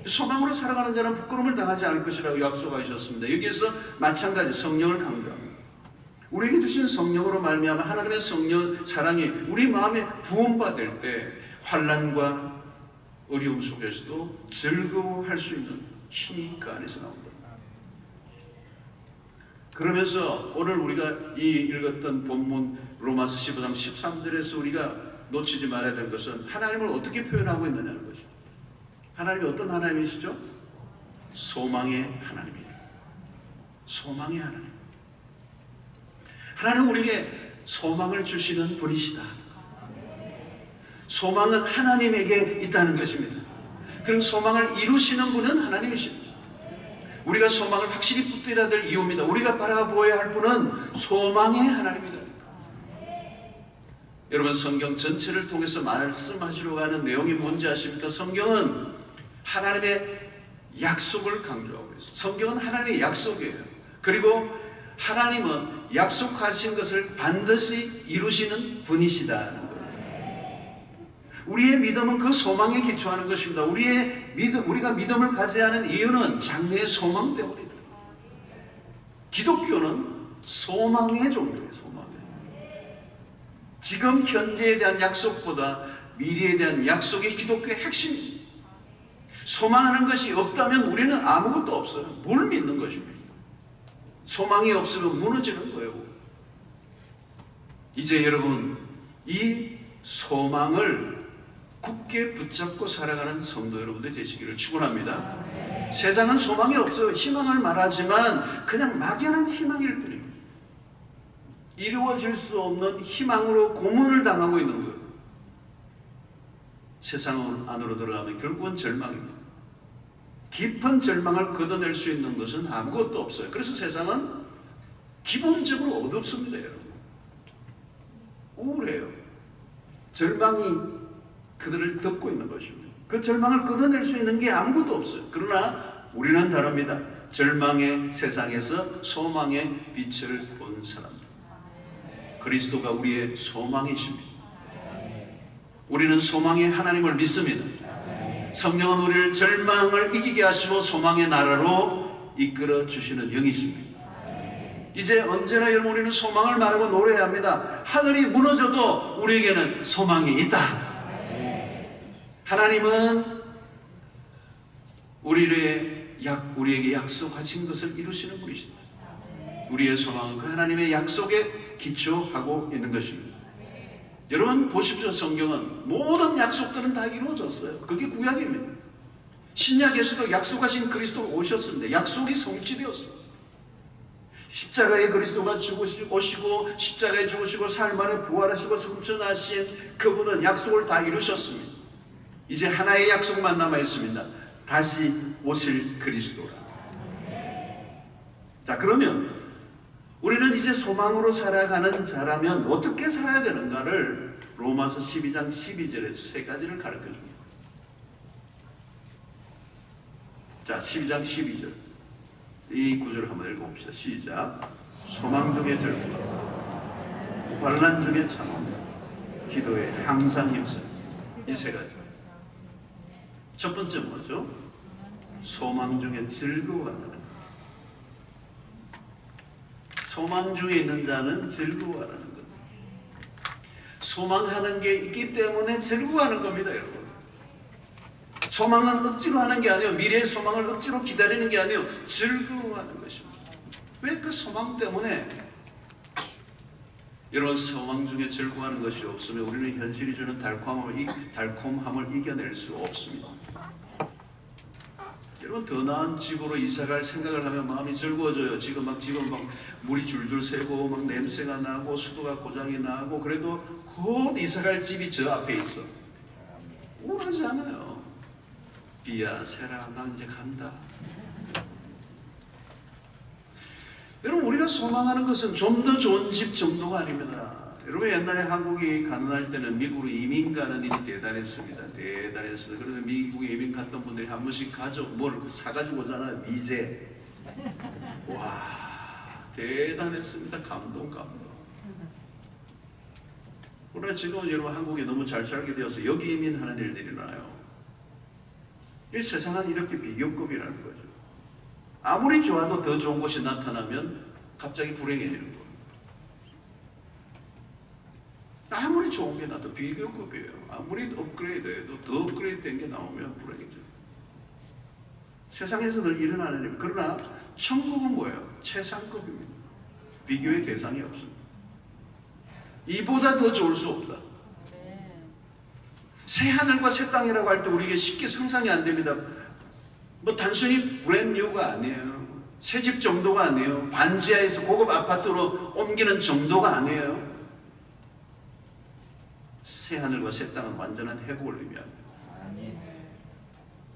소망으로 살아가는 자는 부끄러움을 당하지 않을 것이라고 약속하셨습니다. 여기에서 마찬가지 성령을 강조합니다. 우리에게 주신 성령으로 말미암아 하나님의 성령 사랑이 우리 마음에 부음바 될 때 환난과 어려움 속에서도 즐거워할 수 있는 힘이 그 안에서 나온다. 그러면서 오늘 우리가 이 읽었던 본문 로마서 15장 13절에서 우리가 놓치지 말아야 될 것은 하나님을 어떻게 표현하고 있느냐는 것이죠. 하나님이 어떤 하나님이시죠? 소망의 하나님이에요. 소망의 하나님. 하나님은 우리에게 소망을 주시는 분이시다. 소망은 하나님에게 있다는 것입니다. 그럼 소망을 이루시는 분은 하나님이십니다. 우리가 소망을 확실히 붙들어야 될 이유입니다. 우리가 바라보아야 할 분은 소망의 하나님이다. 여러분, 성경 전체를 통해서 말씀하시려고 하는 내용이 뭔지 아십니까? 성경은 하나님의 약속을 강조하고 있어요. 성경은 하나님의 약속이에요. 그리고 하나님은 약속하신 것을 반드시 이루시는 분이시다는 거예요. 우리의 믿음은 그 소망에 기초하는 것입니다. 우리가 믿음을 가져야 하는 이유는 장래의 소망 때문입니다. 기독교는 소망의 종교예요. 소망. 지금 현재에 대한 약속보다 미래에 대한 약속이 기독교의 핵심입니다. 소망하는 것이 없다면 우리는 아무것도 없어요. 뭘 믿는 것입니다. 소망이 없으면 무너지는 거예요. 이제 여러분, 이 소망을 굳게 붙잡고 살아가는 성도 여러분들 되시기를 축원합니다. 세상은 소망이 없어요. 희망을 말하지만 그냥 막연한 희망일 뿐입니다. 이루어질 수 없는 희망으로 고문을 당하고 있는 거예요. 세상 안으로 들어가면 결국은 절망입니다. 깊은 절망을 걷어낼 수 있는 것은 아무것도 없어요. 그래서 세상은 기본적으로 어둡습니다, 여러분. 우울해요. 절망이 그들을 덮고 있는 것입니다. 그 절망을 걷어낼 수 있는 게 아무것도 없어요. 그러나 우리는 다릅니다. 절망의 세상에서 소망의 빛을 본 사람들. 그리스도가 우리의 소망이십니다. 우리는 소망의 하나님을 믿습니다. 성령은 우리를 절망을 이기게 하시고 소망의 나라로 이끌어 주시는 영이십니다. 이제 언제나 여러분, 우리는 소망을 말하고 노래해야 합니다. 하늘이 무너져도 우리에게는 소망이 있다. 하나님은 우리에게 약속하신 것을 이루시는 분이십니다. 우리의 소망은 그 하나님의 약속에 기초하고 있는 것입니다. 여러분 보십시오. 성경은 모든 약속들은 다 이루어졌어요. 그게 구약입니다. 신약에서도 약속하신 그리스도가 오셨습니다. 약속이 성취되었습니다. 십자가에 그리스도가 오시고 십자가에 죽으시고 사흘 만에 부활하시고 승천하신 그분은 약속을 다 이루셨습니다. 이제 하나의 약속만 남아 있습니다. 다시 오실 그리스도라. 자, 그러면 우리는 이제 소망으로 살아가는 자라면 어떻게 살아야 되는가를 로마서 12장 12절에 세 가지를 가르쳐 줍니다. 자, 12장 12절. 이 구절을 한번 읽어봅시다. 시작. 소망 중에 즐거움, 환난 중에 참음, 기도에 항상 힘쓰는. 이 세 가지. 첫 번째 뭐죠? 소망 중에 즐거워하는. 소망 중에 있는 자는 즐거워하는 것. 소망하는 게 있기 때문에 즐거워하는 겁니다, 여러분. 소망은 억지로 하는 게 아니에요. 미래의 소망을 억지로 기다리는 게 아니에요. 즐거워하는 것입니다. 왜 그 소망 때문에? 여러분, 소망 중에 즐거워하는 것이 없으면 우리는 현실이 주는 달콤함을 이겨낼 수 없습니다. 여러분, 더 나은 집으로 이사갈 생각을 하면 마음이 즐거워져요. 지금 막 물이 줄줄 새고 막 냄새가 나고 수도가 고장이 나고 그래도 곧 이사갈 집이 저 앞에 있어. 우울하지 않아요. 비야 새라 나 이제 간다. 여러분, 우리가 소망하는 것은 좀 더 좋은 집 정도가 아닙니다. 여러분, 옛날에 한국이 가난할 때는 미국으로 이민 가는 일이 대단했습니다. 대단했습니다. 그래서 미국에 이민 갔던 분들이 한 번씩 뭘 사가지고 오잖아요. 미제. 와, 대단했습니다. 감동. 그러나 지금은 여러분, 한국에 너무 잘 살게 되어서 여기 이민하는 일들이 일어나요. 이 세상은 이렇게 비교급이라는 거죠. 아무리 좋아도 더 좋은 것이 나타나면 갑자기 불행해지는 거예요. 아무리 좋은 게 나도 비교급이에요. 아무리 업그레이드해도 더 업그레이드 된 게 나오면 불행해져요. 세상에서 늘 일어나는 일. 그러나 천국은 뭐예요? 최상급입니다. 비교의 대상이 없습니다. 이보다 더 좋을 수 없다. 새 하늘과 새 땅이라고 할 때 우리에게 쉽게 상상이 안 됩니다. 뭐 단순히 브랜뉴가 아니에요. 새 집 정도가 아니에요. 반지하에서 고급 아파트로 옮기는 정도가 아니에요. 새 하늘과 새 땅은 완전한 회복을 의미합니다.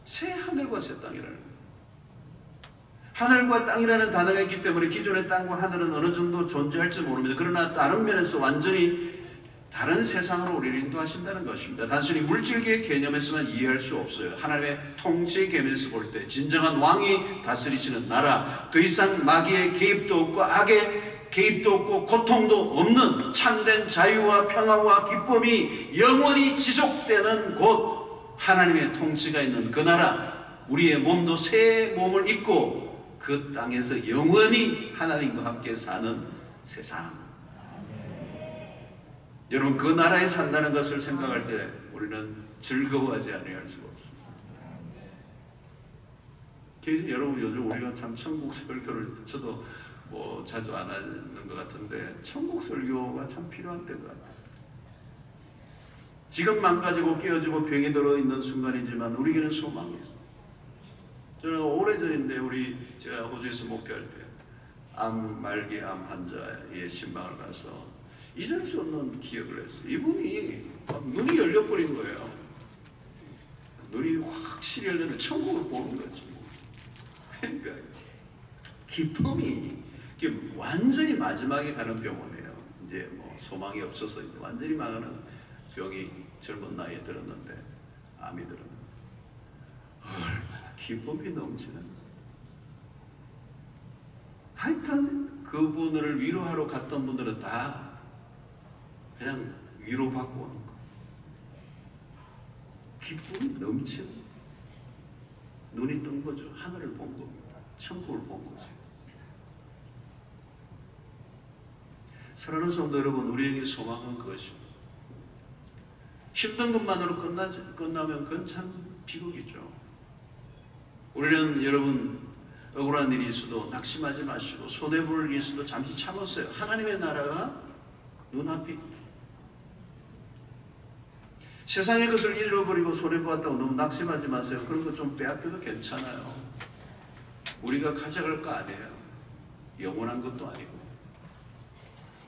새 하늘과 새 땅이라는 거예요. 하늘과 땅이라는 단어가 있기 때문에 기존의 땅과 하늘은 어느 정도 존재할지 모릅니다. 그러나 다른 면에서 완전히 다른 세상으로 우리를 인도하신다는 것입니다. 단순히 물질계의 개념에서만 이해할 수 없어요. 하나님의 통치의 개념에서 볼 때 진정한 왕이 다스리시는 나라, 더 이상 마귀의 개입도 없고 악의 개입도 없고 고통도 없는 참된 자유와 평화와 기쁨이 영원히 지속되는 곳, 하나님의 통치가 있는 그 나라, 우리의 몸도 새 몸을 입고 그 땅에서 영원히 하나님과 함께 사는 세상. 여러분, 그 나라에 산다는 것을 생각할 때 우리는 즐거워하지 않을 수가 없습니다. 여러분, 요즘 우리가 참 천국 설교를 저도 뭐 자주 안 하는 것 같은데 천국 설교가 참 필요한 때인 것 같아요. 지금 망가지고 깨어지고 병이 들어있는 순간이지만 우리에게는 소망이 있어요. 저는 오래전인데 제가 호주에서 목회할 때 말기 암 환자의 신방을 가서 잊을 수 없는 기억을 했어요. 이분이 눈이 열려버린 거예요. 눈이 확실히 열렸는데 천국을 보는 거지. 그러니까 기쁨이 완전히 마지막에 가는 병원이에요. 이제 뭐 소망이 없어서 이제 완전히 망하는 병이 젊은 나이에 들었는데 암이 들었는데 얼마나 기쁨이 넘치는. 하여튼 그분을 위로하러 갔던 분들은 다 그냥 위로받고 오는 거. 기쁨이 넘치는. 눈이 뜬 거죠. 하늘을 본 겁니다. 천국을 본 거죠. 사랑하는 성도 여러분, 우리에게 소망은 그것입니다. 힘든 것만으로 끝나면 그건 참 비극이죠. 우리는 여러분 억울한 일이 있어도 낙심하지 마시고 손해볼 일이 있어도 잠시 참았어요. 하나님의 나라가 눈앞에 있습니다. 세상의 것을 잃어버리고 손해보았다고 너무 낙심하지 마세요. 그런 거 좀 빼앗겨도 괜찮아요. 우리가 가져갈 거 아니에요. 영원한 것도 아니고.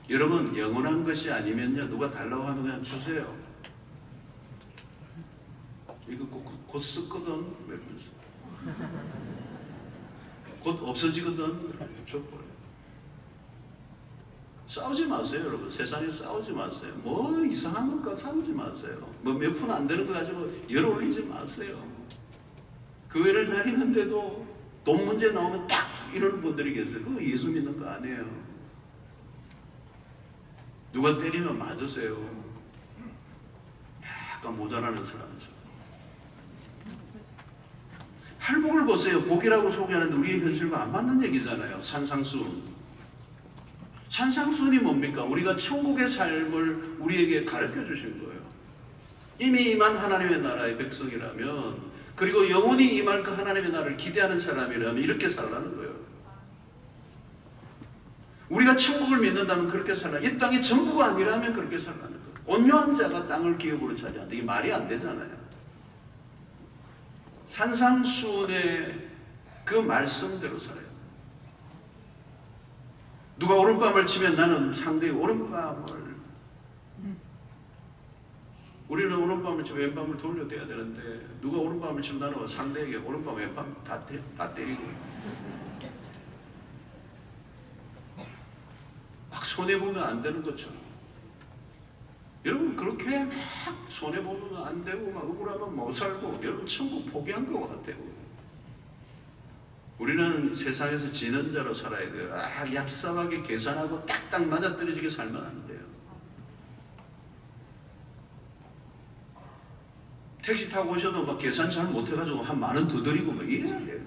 여러분, 영원한 것이 아니면요, 누가 달라고 하면 그냥 주세요. 이거 곧 쓰거든. 곧 없어지거든. 줘버려요. 싸우지 마세요, 여러분. 세상에 싸우지 마세요. 뭐 이상한 것과 싸우지 마세요. 뭐 몇 푼 안 되는 거 가지고 열 올리지 마세요. 교회를 다니는데도 돈 문제 나오면 딱 이러는 분들이 계세요. 그거 예수 믿는 거 아니에요. 누가 때리면 맞으세요. 약간 모자라는 사람이죠. 팔복을 보세요. 복이라고 소개하는데 우리의 현실과 안 맞는 얘기잖아요. 산상수훈. 산상수훈이 뭡니까? 우리가 천국의 삶을 우리에게 가르쳐 주신 거예요. 이미 임한 하나님의 나라의 백성이라면, 그리고 영원히 임할 그 하나님의 나라를 기대하는 사람이라면 이렇게 살라는 거예요. 우리가 천국을 믿는다면 그렇게 살라. 이 땅이 전부가 아니라면 그렇게 살라는 거예요. 온유한 자가 땅을 기업으로 차지한다. 이게 말이 안 되잖아요. 산상수훈의 그 말씀대로 살아요. 누가 오른밤을 치면 나는 상대의 오른밤을, 우리는 오른밤을 치면 왼밤을 돌려대야 되는데 누가 오른밤을 치면 나는 상대에게 오른밤 왼밤 다 때리고 막 손해보면 안 되는 것처럼. 여러분, 그렇게 막 손해보면 안 되고 막 억울하면 못 살고 여러분 천국 포기한 것 같아요. 우리는 세상에서 지는 자로 살아야 돼요. 얍삽하게 계산하고 딱딱 맞아떨어지게 살면 안 돼요. 택시 타고 오셔도 막 계산 잘 못해가지고 한 10,000원 더 드리고 막 이래야 돼요.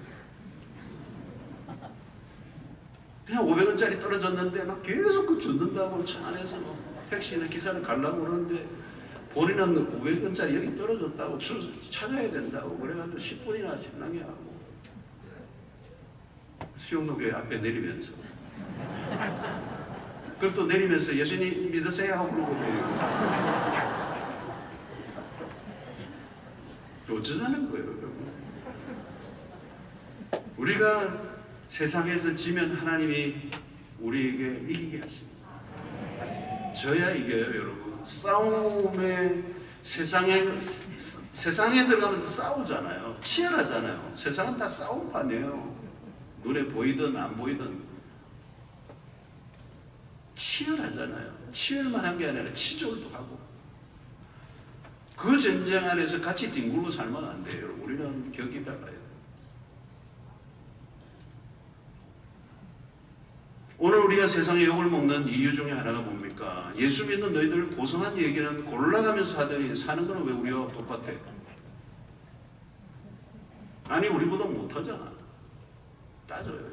그냥 500원짜리 떨어졌는데 막 계속 그 줬는다고 차 안에서 막 택시는 기사를 가려고 그러는데 본인은 500원짜리 여기 떨어졌다고 찾아야 된다고 그래가지고 10분이나 신나게 하고 수영로교회 앞에 내리면서 그걸 또 내리면서 예수님 믿으세요 하고 그러고 내리고 어쩌자는 거예요, 여러분? 우리가 세상에서 지면 하나님이 우리에게 이기게 하십니다. 저야 이겨요, 여러분. 싸움에 세상에 들어가면 싸우잖아요. 치열하잖아요. 세상은 다 싸움판이에요. 눈에 보이든 안 보이든 치열하잖아요. 치열만 한 게 아니라 치졸도 하고. 그 전쟁 안에서 같이 뒹굴고 살면 안 돼요. 우리는 격이 달라요. 오늘 우리가 세상에 욕을 먹는 이유 중에 하나가 뭡니까? 예수 믿는 너희들 고성한 얘기는 골라가면서 하더니 사는 거는 왜 우리와 똑같아? 아니, 우리보다 못하잖아. 따져요.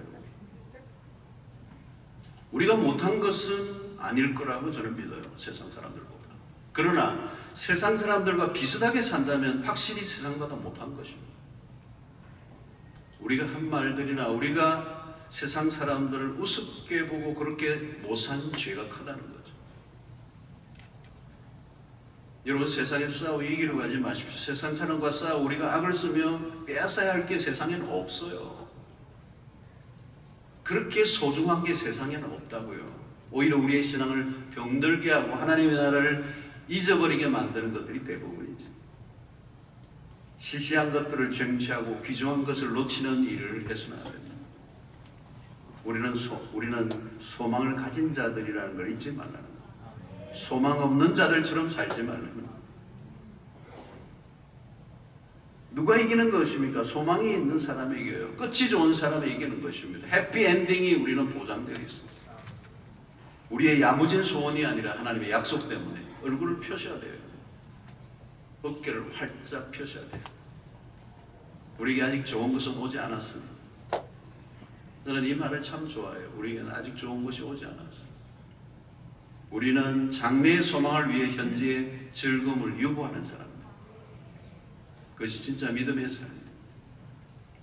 우리가 못한 것은 아닐 거라고 저는 믿어요. 세상 사람들보다. 그러나 세상 사람들과 비슷하게 산다면 확실히 세상보다 못한 것입니다. 우리가 한 말들이나 우리가 세상 사람들을 우습게 보고 그렇게 못산 죄가 크다는 거죠. 여러분, 세상에 싸워 이기려고 하지 마십시오. 세상 사람과 싸워 우리가 악을 쓰면 빼앗아야 할 게 세상에는 없어요. 그렇게 소중한 게 세상에는 없다고요. 오히려 우리의 신앙을 병들게 하고 하나님의 나라를 잊어버리게 만드는 것들이 대부분이지. 시시한 것들을 쟁취하고 귀중한 것을 놓치는 일을 해서는 안 됩니다. 우리는 소망을 가진 자들이라는 걸 잊지 말라는 거예요. 소망 없는 자들처럼 살지 말라는 거예요. 누가 이기는 것입니까? 소망이 있는 사람이 이겨요. 끝이 좋은 사람이 이기는 것입니다. 해피엔딩이 우리는 보장되어 있습니다. 우리의 야무진 소원이 아니라 하나님의 약속 때문에 얼굴을 펴셔야 돼요. 어깨를 활짝 펴셔야 돼요. 우리에게 아직 좋은 것은 오지 않았습니다. 저는 이 말을 참 좋아해요. 우리에게는 아직 좋은 것이 오지 않았어요. 우리는 장래의 소망을 위해 현재의 즐거움을 유보하는 사람입니다. 그것이 진짜 믿음의 삶입니다.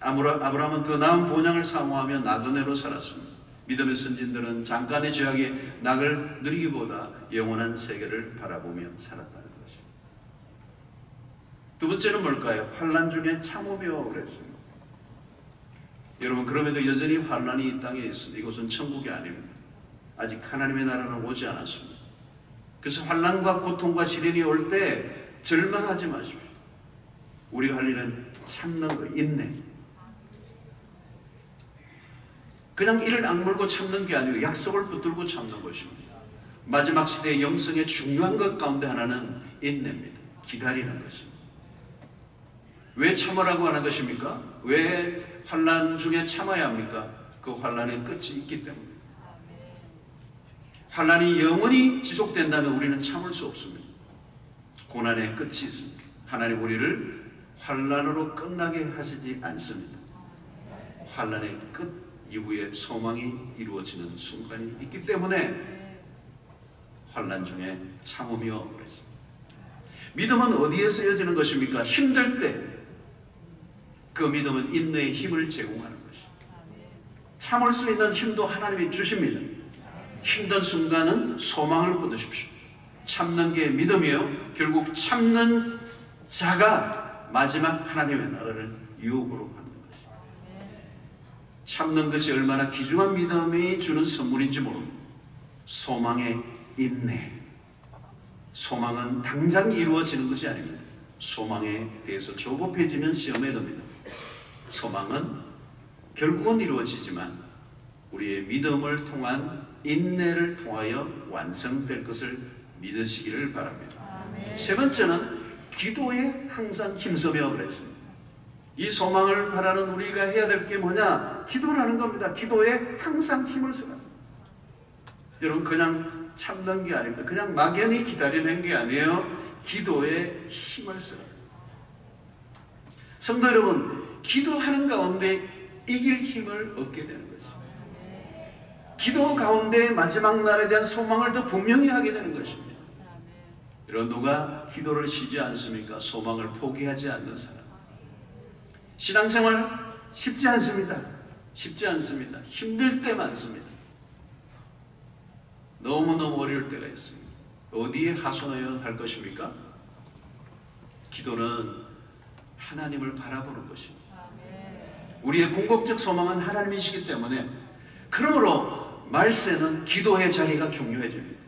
아브라함은 더 나은 본향을 사모하며 나그네로 살았습니다. 믿음의 선진들은 잠깐의 죄악의 낙을 누리기보다 영원한 세계를 바라보며 살았다는 것입니다. 두 번째는 뭘까요? 환난 중에 참으며 그랬습니다. 여러분, 그럼에도 여전히 환난이 이 땅에 있습니다. 이곳은 천국이 아닙니다. 아직 하나님의 나라는 오지 않았습니다. 그래서 환난과 고통과 시련이 올 때 절망하지 마십시오. 우리가 할 일은 참는 거, 인내. 그냥 이를 악물고 참는 게 아니고 약속을 붙들고 참는 것입니다. 마지막 시대의 영성의 중요한 것 가운데 하나는 인내입니다. 기다리는 것입니다. 왜 참으라고 하는 것입니까? 왜 환난 중에 참아야 합니까? 그 환난의 끝이 있기 때문에. 환난이 영원히 지속된다면 우리는 참을 수 없습니다. 고난의 끝이 있습니다. 하나님 우리를 환난으로 끝나게 하시지 않습니다. 환난의 끝 이후에 소망이 이루어지는 순간이 있기 때문에 환난 중에 참으며 그랬습니다. 믿음은 어디에 쓰여지는 것입니까? 힘들 때 그 믿음은 인내의 힘을 제공하는 것입니다. 참을 수 있는 힘도 하나님이 주십니다. 힘든 순간은 소망을 뻗으십시오. 참는 게 믿음이요. 결국 참는 자가 마지막 하나님의 나라를 유업으로 받는 것입니다. 참는 것이 얼마나 귀중한 믿음이 주는 선물인지 모릅니다. 소망의 인내. 소망은 당장 이루어지는 것이 아닙니다. 소망에 대해서 조급해지면 시험에 듭니다. 소망은 결국은 이루어지지만 우리의 믿음을 통한 인내를 통하여 완성될 것을 믿으시기를 바랍니다. 아멘. 세 번째는 기도에 항상 힘쓰며 그랬습니다. 이 소망을 바라는 우리가 해야 될 게 뭐냐? 기도라는 겁니다. 기도에 항상 힘을 쓰라. 여러분, 그냥 참는 게 아닙니다. 그냥 막연히 기다리는 게 아니에요. 기도에 힘을 쓰라. 성도 여러분, 기도하는 가운데 이길 힘을 얻게 되는 것입니다. 기도 가운데 마지막 날에 대한 소망을 더 분명히 하게 되는 것입니다. 여러분, 누가 기도를 쉬지 않습니까? 소망을 포기하지 않는 사람. 신앙생활 쉽지 않습니다. 쉽지 않습니다. 힘들 때 많습니다. 너무너무 어려울 때가 있습니다. 어디에 하소연할 것입니까? 기도는 하나님을 바라보는 것입니다. 우리의 궁극적 소망은 하나님이시기 때문에, 그러므로 말세는 기도의 자리가 중요해집니다.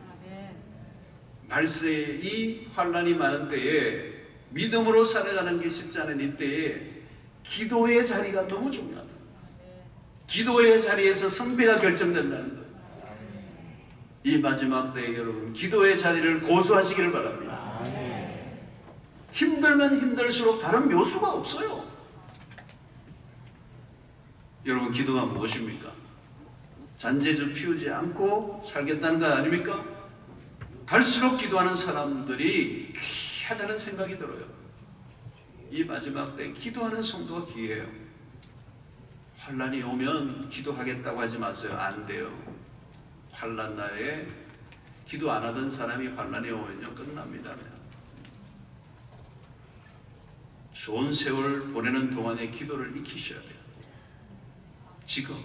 말세에 이 환란이 많은 때에 믿음으로 살아가는 게 쉽지 않은 이때에 기도의 자리가 너무 중요하다. 기도의 자리에서 성패가 결정된다는 거예요. 이 마지막 때에 여러분, 기도의 자리를 고수하시기를 바랍니다. 힘들면 힘들수록 다른 묘수가 없어요. 여러분, 기도가 무엇입니까? 잔재주 피우지 않고 살겠다는 거 아닙니까? 갈수록 기도하는 사람들이 귀하다는 생각이 들어요. 이 마지막 때 기도하는 성도가 귀해요. 환란이 오면 기도하겠다고 하지 마세요. 안 돼요. 환란 날에 기도 안 하던 사람이 환란이 오면요, 끝납니다. 좋은 세월 보내는 동안에 기도를 익히셔야 돼요. 지금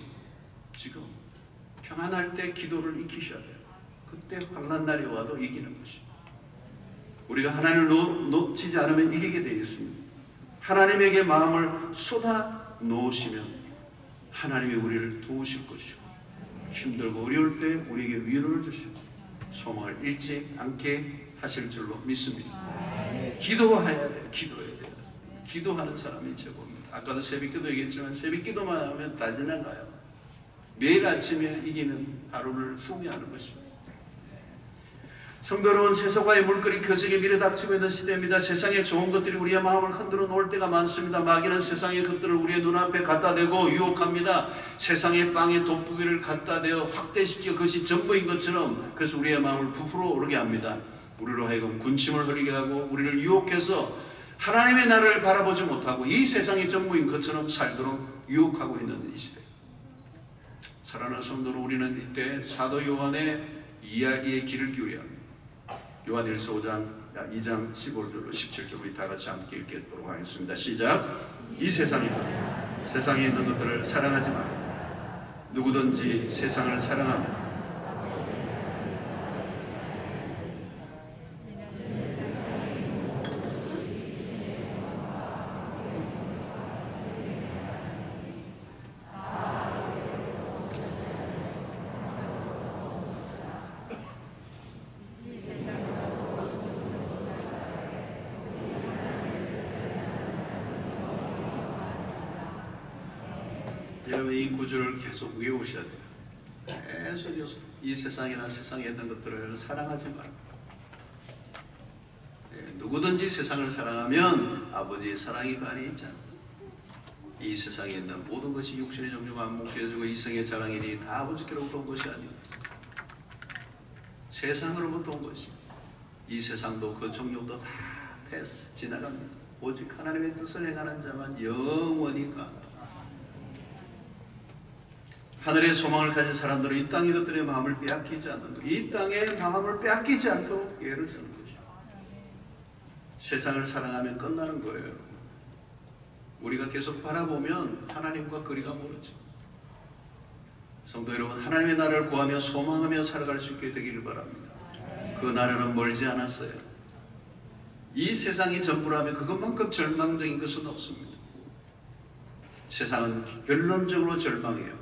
평안할 때 기도를 익히셔야 돼요. 그때 환난 날이 와도 이기는 것입니다. 우리가 하나님을 놓치지 않으면 이기게 되어 있습니다. 하나님에게 마음을 쏟아 놓으시면 하나님이 우리를 도우실 것이고, 힘들고 어려울 때 우리에게 위로를 주시고 소망을 잃지 않게 하실 줄로 믿습니다. 기도해야 돼요. 기도해야 돼요. 기도하는 사람이 최고입니다. 아까도 새벽기도 얘기했지만 새벽기도만 하면 다 지나가요. 매일 아침에 이기는 하루를 승리하는 것입니다. 성도 여러분, 세속과의 물결이 거세게 밀어닥치고 있는 시대입니다. 세상의 좋은 것들이 우리의 마음을 흔들어 놓을 때가 많습니다. 마귀는 세상의 것들을 우리의 눈앞에 갖다 대고 유혹합니다. 세상의 빵에 돋보기를 갖다 대어 확대시켜 그것이 전부인 것처럼, 그래서 우리의 마음을 부풀어 오르게 합니다. 우리로 하여금 군침을 흐리게 하고 우리를 유혹해서 하나님의 나라를 바라보지 못하고 이 세상이 전부인 것처럼 살도록 유혹하고 있는 이 시대. 사랑하는 성도로, 우리는 이때 사도 요한의 이야기의 귀를 기울여야 합니다. 요한일서 2장 15절로 17절 우리 다 같이 함께 읽도록 하겠습니다. 시작. 이 세상에 있는 것들을 사랑하지 마. 누구든지 세상을 사랑하면 여러분, 이 구절을 계속 외우셔야 돼요. 계속 이 세상이나 세상에 있는 것들을 사랑하지 말고, 누구든지 세상을 사랑하면 아버지의 사랑이 그 안에 있잖아요. 이 세상에 있는 모든 것이 육신의 정욕과 안목되어지고 이성의 자랑이니 다 아버지께로부터 온 것이 아니에요. 세상으로부터 온 것입니다. 이 세상도 그 정욕도 다 패스 지나갑니다. 오직 하나님의 뜻을 행하는 자만 영원히 가. 하늘의 소망을 가진 사람들은 이 땅의 것들의 마음을 빼앗기지 않는 것, 이 땅의 마음을 빼앗기지 않도록 애를 쓰는 것이죠. 세상을 사랑하면 끝나는 거예요. 우리가 계속 바라보면 하나님과 거리가 멀어져. 성도 여러분, 하나님의 나라를 구하며 소망하며 살아갈 수 있게 되기를 바랍니다. 그 나라는 멀지 않았어요. 이 세상이 전부라면 그것만큼 절망적인 것은 없습니다. 세상은 결론적으로 절망해요.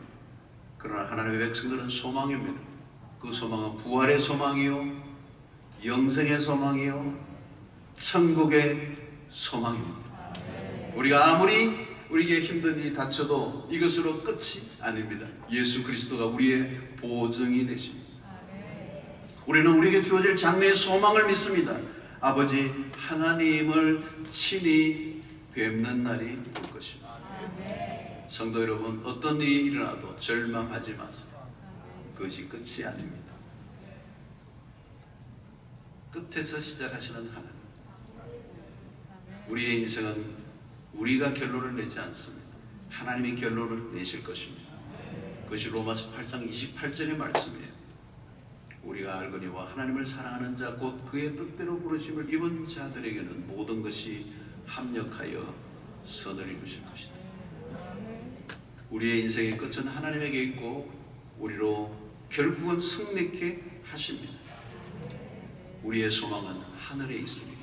그러나 하나님의 백성들은 소망입니다. 그 소망은 부활의 소망이요, 영생의 소망이요, 천국의 소망입니다. 우리가 아무리 우리에게 힘든 일이 닥쳐도 이것으로 끝이 아닙니다. 예수 그리스도가 우리의 보증이 되십니다. 우리는 우리에게 주어질 장래의 소망을 믿습니다. 아버지 하나님을 친히 뵙는 날이 올 것입니다. 성도 여러분, 어떤 일이 일어나도 절망하지 마세요. 그것이 끝이 아닙니다. 끝에서 시작하시는 하나님. 우리의 인생은 우리가 결론을 내지 않습니다. 하나님이 결론을 내실 것입니다. 그것이 로마서 8장 28절의 말씀이에요. 우리가 알거니와 하나님을 사랑하는 자 곧 그의 뜻대로 부르심을 입은 자들에게는 모든 것이 합력하여 선을 이루실 것이다. 우리의 인생의 끝은 하나님에게 있고 우리로 결국은 승리케 하십니다. 우리의 소망은 하늘에 있습니다.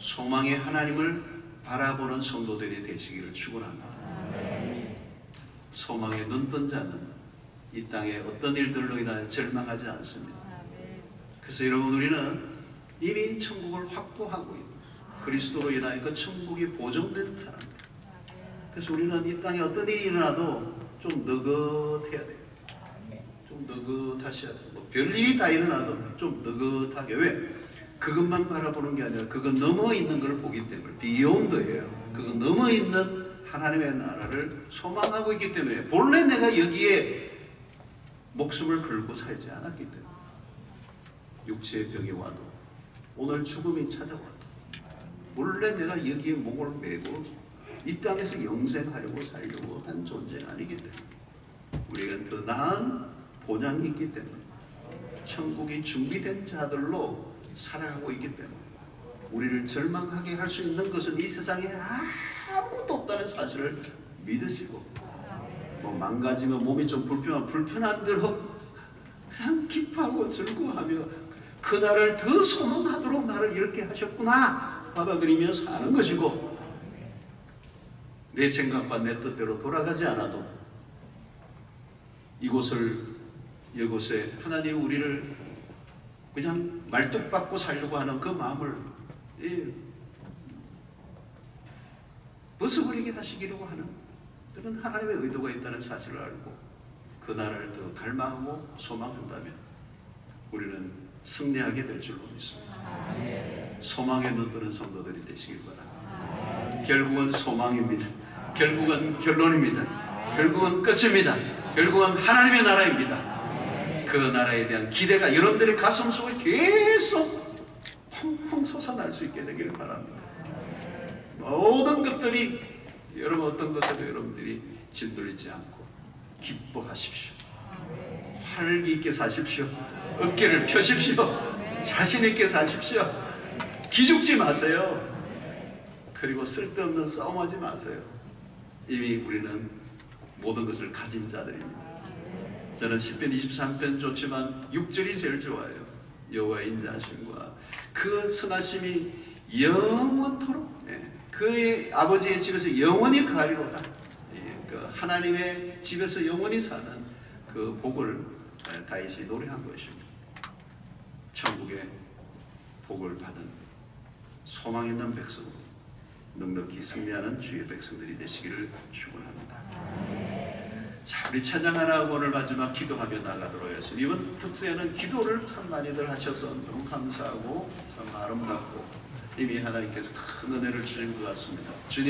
소망의 하나님을 바라보는 성도들이 되시기를 축원합니다. 소망에 눈뜬 자는 이 땅에 어떤 일들로 인하여 절망하지 않습니다. 그래서 여러분, 우리는 이미 천국을 확보하고 있는, 그리스도로 인하여 그 천국이 보존된 사람들. 그래서 우리는 이 땅에 어떤 일이 일어나도 좀 느긋해야 돼요. 좀 느긋하셔야 돼요. 뭐 별일이 다 일어나도 좀 느긋하게. 왜? 그것만 바라보는 게 아니라 그거 넘어 있는 걸 보기 때문에, 비욘드예요. 그거 넘어 있는 하나님의 나라를 소망하고 있기 때문에, 본래 내가 여기에 목숨을 걸고 살지 않았기 때문에, 육체의 병이 와도, 오늘 죽음이 찾아와도, 원래 내가 여기에 목을 메고 이 땅에서 영생하려고 살려고 한 존재는 아니기 때문에, 우리는 더 나은 본향이 있기 때문에, 천국이 준비된 자들로 살아가고 있기 때문에, 우리를 절망하게 할 수 있는 것은 이 세상에 아무것도 없다는 사실을 믿으시고, 뭐 망가지면 몸이 좀 불편한 대로 그냥 기뻐하고 즐거워하며 그날을 더 소망하도록 나를 이렇게 하셨구나 받아들이며 사는 것이고, 내 생각과 내 뜻대로 돌아가지 않아도 이곳에 하나님 우리를 그냥 말뚝박고 살려고 하는 그 마음을 벗어버리게 하시기로 하는 그런 하나님의 의도가 있다는 사실을 알고 그 나라를 더 갈망하고 소망한다면 우리는 승리하게 될 줄로 믿습니다. 소망에 눈뜨는 성도들이 되시길 바랍니다. 결국은 소망입니다. 결국은 결론입니다. 결국은 끝입니다. 결국은 하나님의 나라입니다. 그 나라에 대한 기대가 여러분들의 가슴 속에 계속 펑펑 솟아날 수 있게 되기를 바랍니다. 모든 것들이 여러분 어떤 것에도 여러분들이 짓눌리지 않고 기뻐하십시오. 활기 있게 사십시오. 어깨를 펴십시오. 자신 있게 사십시오. 기죽지 마세요. 그리고 쓸데없는 싸움하지 마세요. 이미 우리는 모든 것을 가진 자들입니다. 저는 10편 23편 좋지만 6절이 제일 좋아요. 여호와의 인자하심과 그 선하심이 영원토록, 그의 아버지의 집에서 영원히 가리로다. 그 하나님의 집에서 영원히 사는 그 복을 다윗이 노래한 것입니다. 천국의 복을 받은 소망 있는 백성, 넉넉히 승리하는 주의 백성들이 되시기를 축원합니다. 자, 우리 찬양하라고 오늘 마지막 기도하며 나가도록 하겠습니다. 이번 특세에는 기도를 참 많이들 하셔서 너무 감사하고 참 아름답고 이미 하나님께서 큰 은혜를 주신 것 같습니다. 주님